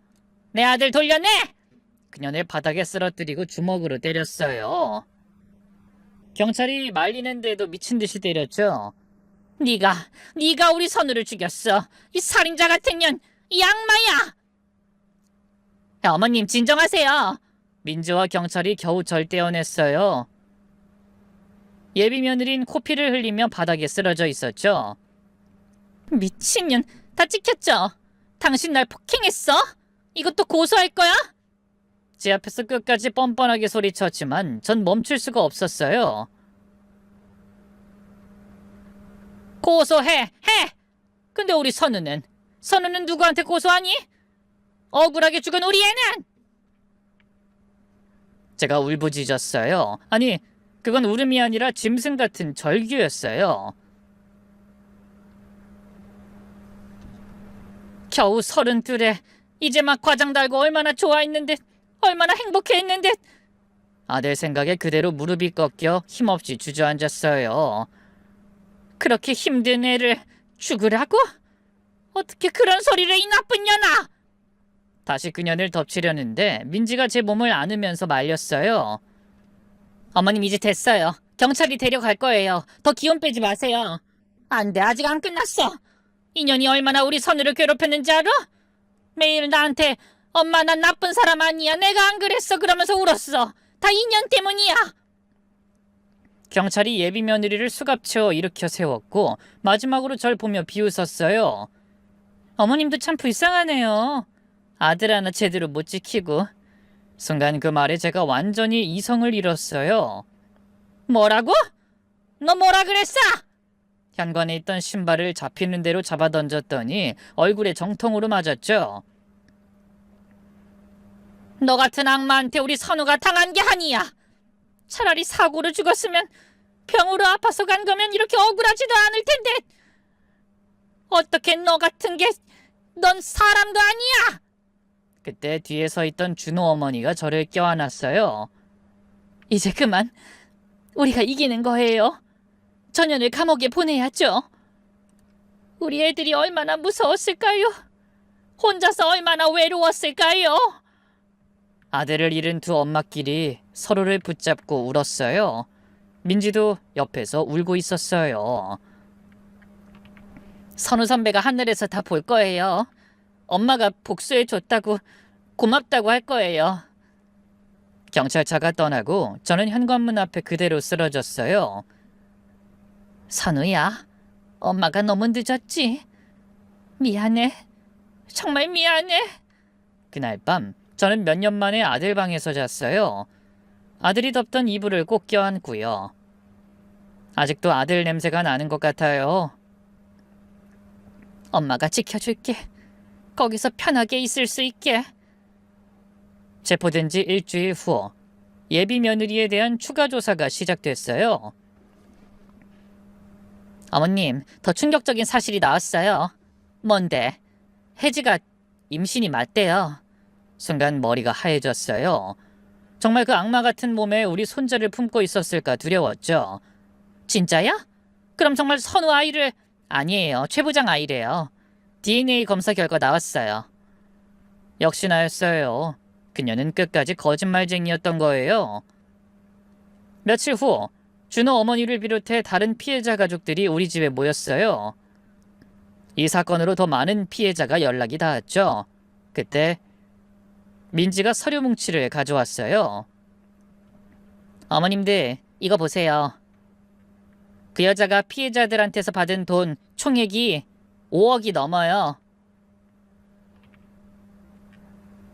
S2: 내 아들 돌려내!
S1: 그년을 바닥에 쓰러뜨리고 주먹으로 때렸어요. 경찰이 말리는데도 미친 듯이 때렸죠.
S2: 네가 우리 선우를 죽였어. 이 살인자 같은 년, 이 악마야! 어머님 진정하세요.
S1: 민지와 경찰이 겨우 절 떼어냈어요. 예비 며느린 코피를 흘리며 바닥에 쓰러져 있었죠.
S2: 미친년, 다 찍혔죠? 당신 날 폭행했어? 이것도 고소할 거야?
S1: 제 앞에서 끝까지 뻔뻔하게 소리쳤지만 전 멈출 수가 없었어요.
S2: 고소해, 해! 근데 우리 선우는 누구한테 고소하니? 억울하게 죽은 우리 애는?
S1: 제가 울부짖었어요. 아니, 그건 울음이 아니라 짐승 같은 절규였어요.
S2: 겨우 32에 이제 막 과장 달고 얼마나 좋아했는데, 얼마나 행복해했는데.
S1: 아들 생각에 그대로 무릎이 꺾여 힘없이 주저앉았어요.
S2: 그렇게 힘든 애를 죽으라고? 어떻게 그런 소리를, 이 나쁜 년아!
S1: 다시 그년을 덮치려는데 민지가 제 몸을 안으면서 말렸어요.
S2: 어머님 이제 됐어요. 경찰이 데려갈 거예요. 더 기운 빼지 마세요. 안 돼, 아직 안 끝났어. 이 년이 얼마나 우리 선우를 괴롭혔는지 알아? 매일 나한테 엄마 난 나쁜 사람 아니야, 내가 안 그랬어 그러면서 울었어. 다 이 년 때문이야.
S1: 경찰이 예비 며느리를 수갑채워 일으켜 세웠고 마지막으로 절 보며 비웃었어요.
S2: 어머님도 참 불쌍하네요. 아들 하나 제대로 못 지키고.
S1: 순간 그 말에 제가 완전히 이성을 잃었어요.
S2: 뭐라고? 너 뭐라 그랬어?
S1: 현관에 있던 신발을 잡히는 대로 잡아던졌더니 얼굴에 정통으로 맞았죠.
S2: 너 같은 악마한테 우리 선우가 당한 게 아니야. 차라리 사고로 죽었으면, 병으로 아파서 간 거면 이렇게 억울하지도 않을 텐데. 어떻게 너 같은 게, 넌 사람도 아니야.
S1: 그때 뒤에 서 있던 준호 어머니가 저를 껴안았어요.
S2: 이제 그만. 우리가 이기는 거예요. 전현을 감옥에 보내야죠. 우리 애들이 얼마나 무서웠을까요? 혼자서 얼마나 외로웠을까요?
S1: 아들을 잃은 두 엄마끼리 서로를 붙잡고 울었어요. 민지도 옆에서 울고 있었어요.
S2: 선우 선배가 하늘에서 다 볼 거예요. 엄마가 복수해줬다고 고맙다고 할 거예요.
S1: 경찰차가 떠나고 저는 현관문 앞에 그대로 쓰러졌어요.
S2: 선우야, 엄마가 너무 늦었지? 미안해. 정말 미안해.
S1: 그날 밤 저는 몇 년 만에 아들 방에서 잤어요. 아들이 덮던 이불을 꼭 껴안고요. 아직도 아들 냄새가 나는 것 같아요.
S2: 엄마가 지켜줄게. 거기서 편하게 있을 수 있게.
S1: 체포된 지 일주일 후 예비 며느리에 대한 추가 조사가 시작됐어요.
S2: 어머님, 더 충격적인 사실이 나왔어요. 뭔데? 혜지가 임신이 맞대요.
S1: 순간 머리가 하얘졌어요. 정말 그 악마 같은 몸에 우리 손자를 품고 있었을까 두려웠죠.
S2: 진짜야? 그럼 정말 선우 아이를... 아니에요. 최 부장 아이래요. DNA 검사 결과 나왔어요.
S1: 역시 나였어요. 그녀는 끝까지 거짓말쟁이였던 거예요. 며칠 후 준호 어머니를 비롯해 다른 피해자 가족들이 우리 집에 모였어요. 이 사건으로 더 많은 피해자가 연락이 닿았죠. 그때 민지가 서류 뭉치를 가져왔어요.
S2: 어머님들, 이거 보세요. 그 여자가 피해자들한테서 받은 돈 총액이 5억이 넘어요.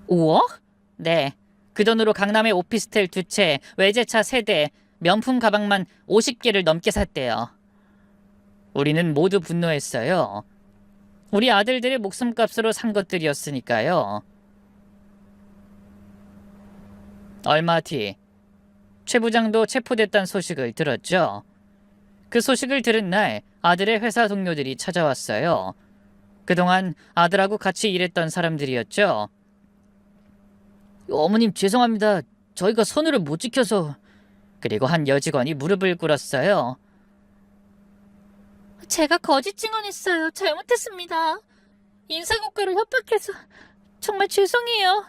S1: 5억?
S2: 네. 그 돈으로 강남의 오피스텔 2채, 외제차 3대, 명품 가방만 50개를 넘게 샀대요.
S1: 우리는 모두 분노했어요. 우리 아들들의 목숨값으로 산 것들이었으니까요. 얼마 뒤 최 부장도 체포됐다는 소식을 들었죠. 그 소식을 들은 날 아들의 회사 동료들이 찾아왔어요. 그동안 아들하고 같이 일했던 사람들이었죠. 어머님 죄송합니다. 저희가 선우를 못 지켜서. 그리고 한 여직원이 무릎을 꿇었어요.
S2: 제가 거짓 증언했어요. 잘못했습니다. 인사고과를 협박해서 정말 죄송해요.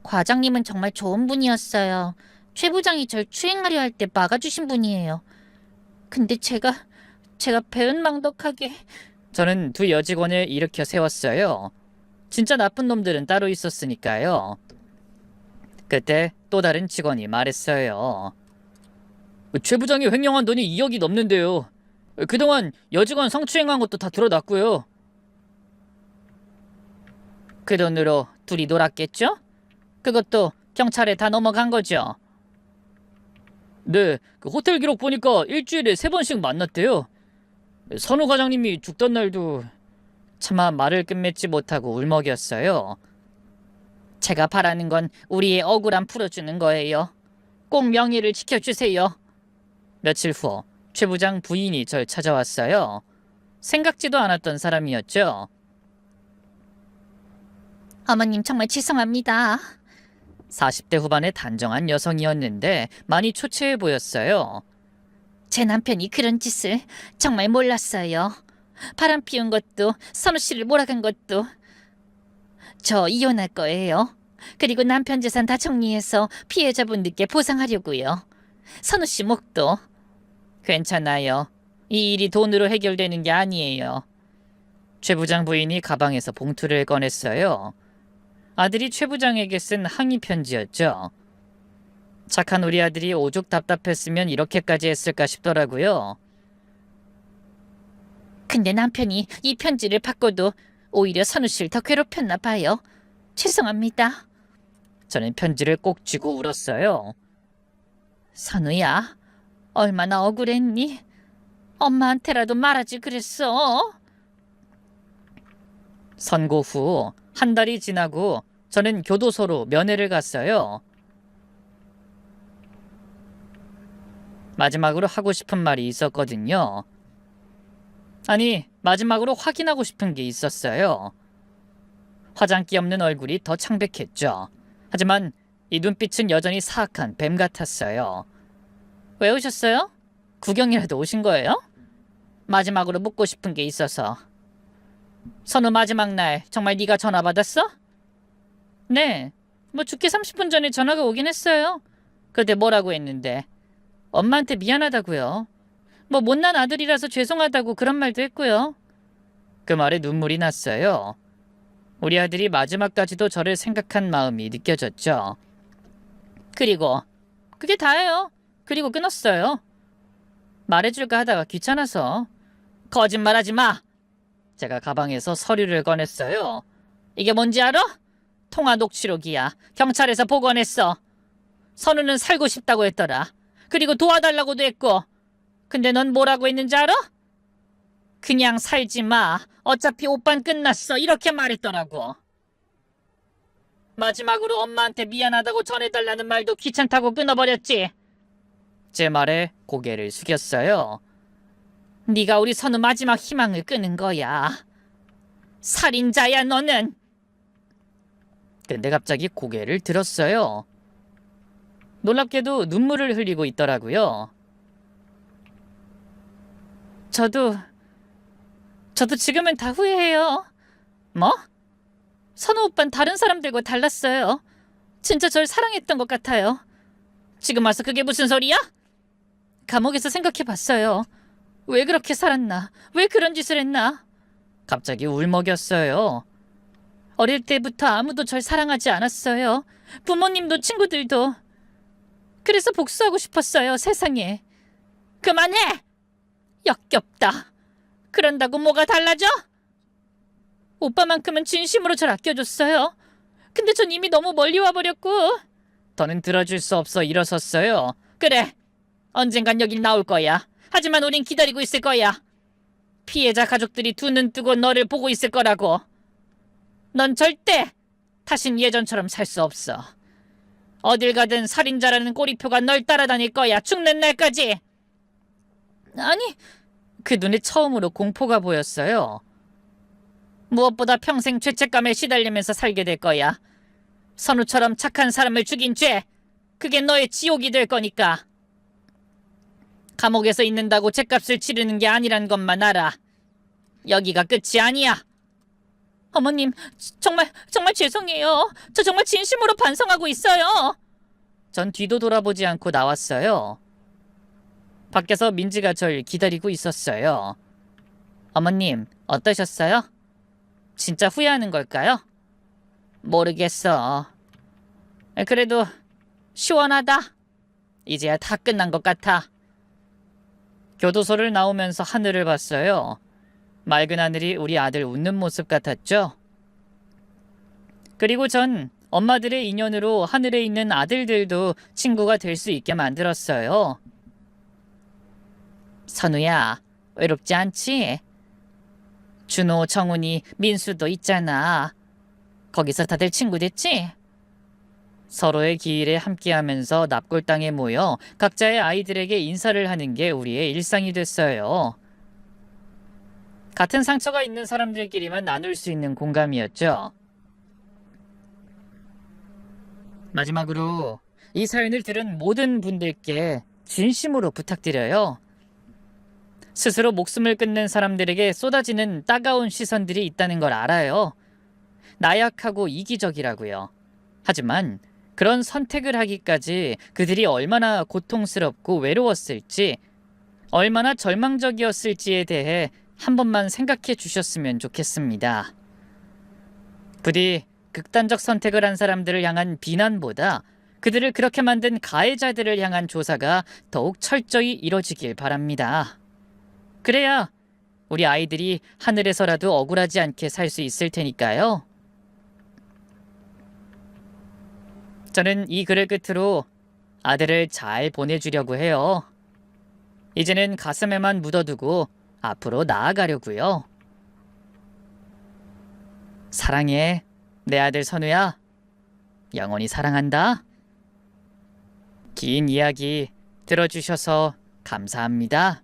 S2: 과장님은 정말 좋은 분이었어요. 최 부장이 절 추행하려 할 때 막아주신 분이에요. 근데 제가 배은망덕하게...
S1: 저는 두 여직원을 일으켜 세웠어요. 진짜 나쁜 놈들은 따로 있었으니까요. 그때 또 다른 직원이 말했어요. 최 부장이 횡령한 돈이 2억이 넘는데요. 그동안 여직원 성추행한 것도 다 드러났고요.
S2: 그 돈으로 둘이 놀았겠죠? 그것도 경찰에 다 넘어간 거죠?
S1: 네, 그 호텔 기록 보니까 일주일에 3번씩 만났대요. 선우 과장님이 죽던 날도... 차마 말을 끝맺지 못하고 울먹였어요.
S2: 제가 바라는 건 우리의 억울함 풀어주는 거예요. 꼭 명예를 지켜주세요.
S1: 며칠 후 최 부장 부인이 절 찾아왔어요. 생각지도 않았던 사람이었죠.
S2: 어머님 정말 죄송합니다.
S1: 40대 후반의 단정한 여성이었는데 많이 초췌해 보였어요.
S2: 제 남편이 그런 짓을 정말 몰랐어요. 바람 피운 것도 선우 씨를 몰아간 것도. 저 이혼할 거예요. 그리고 남편 재산 다 정리해서 피해자분들께 보상하려고요. 선우 씨 목도.
S1: 괜찮아요. 이 일이 돈으로 해결되는 게 아니에요. 최 부장 부인이 가방에서 봉투를 꺼냈어요. 아들이 최 부장에게 쓴 항의 편지였죠. 착한 우리 아들이 오죽 답답했으면 이렇게까지 했을까 싶더라고요.
S2: 근데 남편이 이 편지를 받고도 오히려 선우 씨를 더 괴롭혔나 봐요. 죄송합니다.
S1: 저는 편지를 꼭 쥐고 울었어요.
S2: 선우야, 얼마나 억울했니? 엄마한테라도 말하지 그랬어.
S1: 선고 후 한 달이 지나고 저는 교도소로 면회를 갔어요. 마지막으로 하고 싶은 말이 있었거든요. 아니, 마지막으로 확인하고 싶은 게 있었어요. 화장기 없는 얼굴이 더 창백했죠. 하지만 이 눈빛은 여전히 사악한 뱀 같았어요.
S2: 왜 오셨어요?
S1: 구경이라도 오신 거예요?
S2: 마지막으로 묻고 싶은 게 있어서. 선우 마지막 날 정말 네가 전화 받았어?
S1: 네, 뭐 죽기 30분 전에 전화가 오긴 했어요. 그때 뭐라고 했는데 엄마한테 미안하다고요. 뭐 못난 아들이라서 죄송하다고 그런 말도 했고요. 그 말에 눈물이 났어요. 우리 아들이 마지막까지도 저를 생각한 마음이 느껴졌죠. 그리고 그게 다예요. 그리고 끊었어요. 말해줄까 하다가 귀찮아서. 거짓말하지 마. 제가 가방에서 서류를 꺼냈어요. 이게 뭔지 알아? 통화 녹취록이야. 경찰에서 복원했어. 선우는 살고 싶다고 했더라. 그리고 도와달라고도 했고. 근데 넌 뭐라고 했는지 알아? 그냥 살지 마. 어차피 오빤 끝났어. 이렇게 말했더라고. 마지막으로 엄마한테 미안하다고 전해달라는 말도 귀찮다고 끊어버렸지. 제 말에 고개를 숙였어요. 네가 우리 선우 마지막 희망을 끄는 거야. 살인자야 너는. 근데 갑자기 고개를 들었어요. 놀랍게도 눈물을 흘리고 있더라고요. 저도 지금은 다 후회해요. 뭐? 선우 오빤 다른 사람들과 달랐어요. 진짜 절 사랑했던 것 같아요. 지금 와서 그게 무슨 소리야? 감옥에서 생각해봤어요. 왜 그렇게 살았나? 왜 그런 짓을 했나? 갑자기 울먹였어요. 어릴 때부터 아무도 절 사랑하지 않았어요. 부모님도 친구들도. 그래서 복수하고 싶었어요, 세상에. 그만해! 역겹다. 그런다고 뭐가 달라져? 오빠만큼은 진심으로 절 아껴줬어요. 근데 전 이미 너무 멀리 와버렸고. 더는 들어줄 수 없어 일어섰어요. 그래, 언젠간 여길 나올 거야. 하지만 우린 기다리고 있을 거야. 피해자 가족들이 두 눈 뜨고 너를 보고 있을 거라고. 넌 절대 다신 예전처럼 살 수 없어. 어딜 가든 살인자라는 꼬리표가 널 따라다닐 거야. 죽는 날까지. 아니, 그 눈에 처음으로 공포가 보였어요. 무엇보다 평생 죄책감에 시달리면서 살게 될 거야. 선우처럼 착한 사람을 죽인 죄, 그게 너의 지옥이 될 거니까. 감옥에서 있는다고 죗값을 치르는 게 아니란 것만 알아. 여기가 끝이 아니야. 어머님, 정말 죄송해요. 저 정말 진심으로 반성하고 있어요. 전 뒤도 돌아보지 않고 나왔어요. 밖에서 민지가 절 기다리고 있었어요. 어머님, 어떠셨어요? 진짜 후회하는 걸까요? 모르겠어. 그래도 시원하다. 이제야 다 끝난 것 같아. 교도소를 나오면서 하늘을 봤어요. 맑은 하늘이 우리 아들 웃는 모습 같았죠. 그리고 전 엄마들의 인연으로 하늘에 있는 아들들도 친구가 될 수 있게 만들었어요. 선우야, 외롭지 않지? 준호, 정훈이, 민수도 있잖아. 거기서 다들 친구 됐지? 서로의 기일에 함께하면서 납골당에 모여 각자의 아이들에게 인사를 하는 게 우리의 일상이 됐어요. 같은 상처가 있는 사람들끼리만 나눌 수 있는 공감이었죠. 마지막으로 이 사연을 들은 모든 분들께 진심으로 부탁드려요. 스스로 목숨을 끊는 사람들에게 쏟아지는 따가운 시선들이 있다는 걸 알아요. 나약하고 이기적이라고요. 하지만 그런 선택을 하기까지 그들이 얼마나 고통스럽고 외로웠을지, 얼마나 절망적이었을지에 대해 한 번만 생각해 주셨으면 좋겠습니다. 부디 극단적 선택을 한 사람들을 향한 비난보다 그들을 그렇게 만든 가해자들을 향한 조사가 더욱 철저히 이뤄지길 바랍니다. 그래야 우리 아이들이 하늘에서라도 억울하지 않게 살 수 있을 테니까요. 저는 이 글을 끝으로 아들을 잘 보내주려고 해요. 이제는 가슴에만 묻어두고 앞으로 나아가려고요. 사랑해, 내 아들 선우야. 영원히 사랑한다. 긴 이야기 들어주셔서 감사합니다.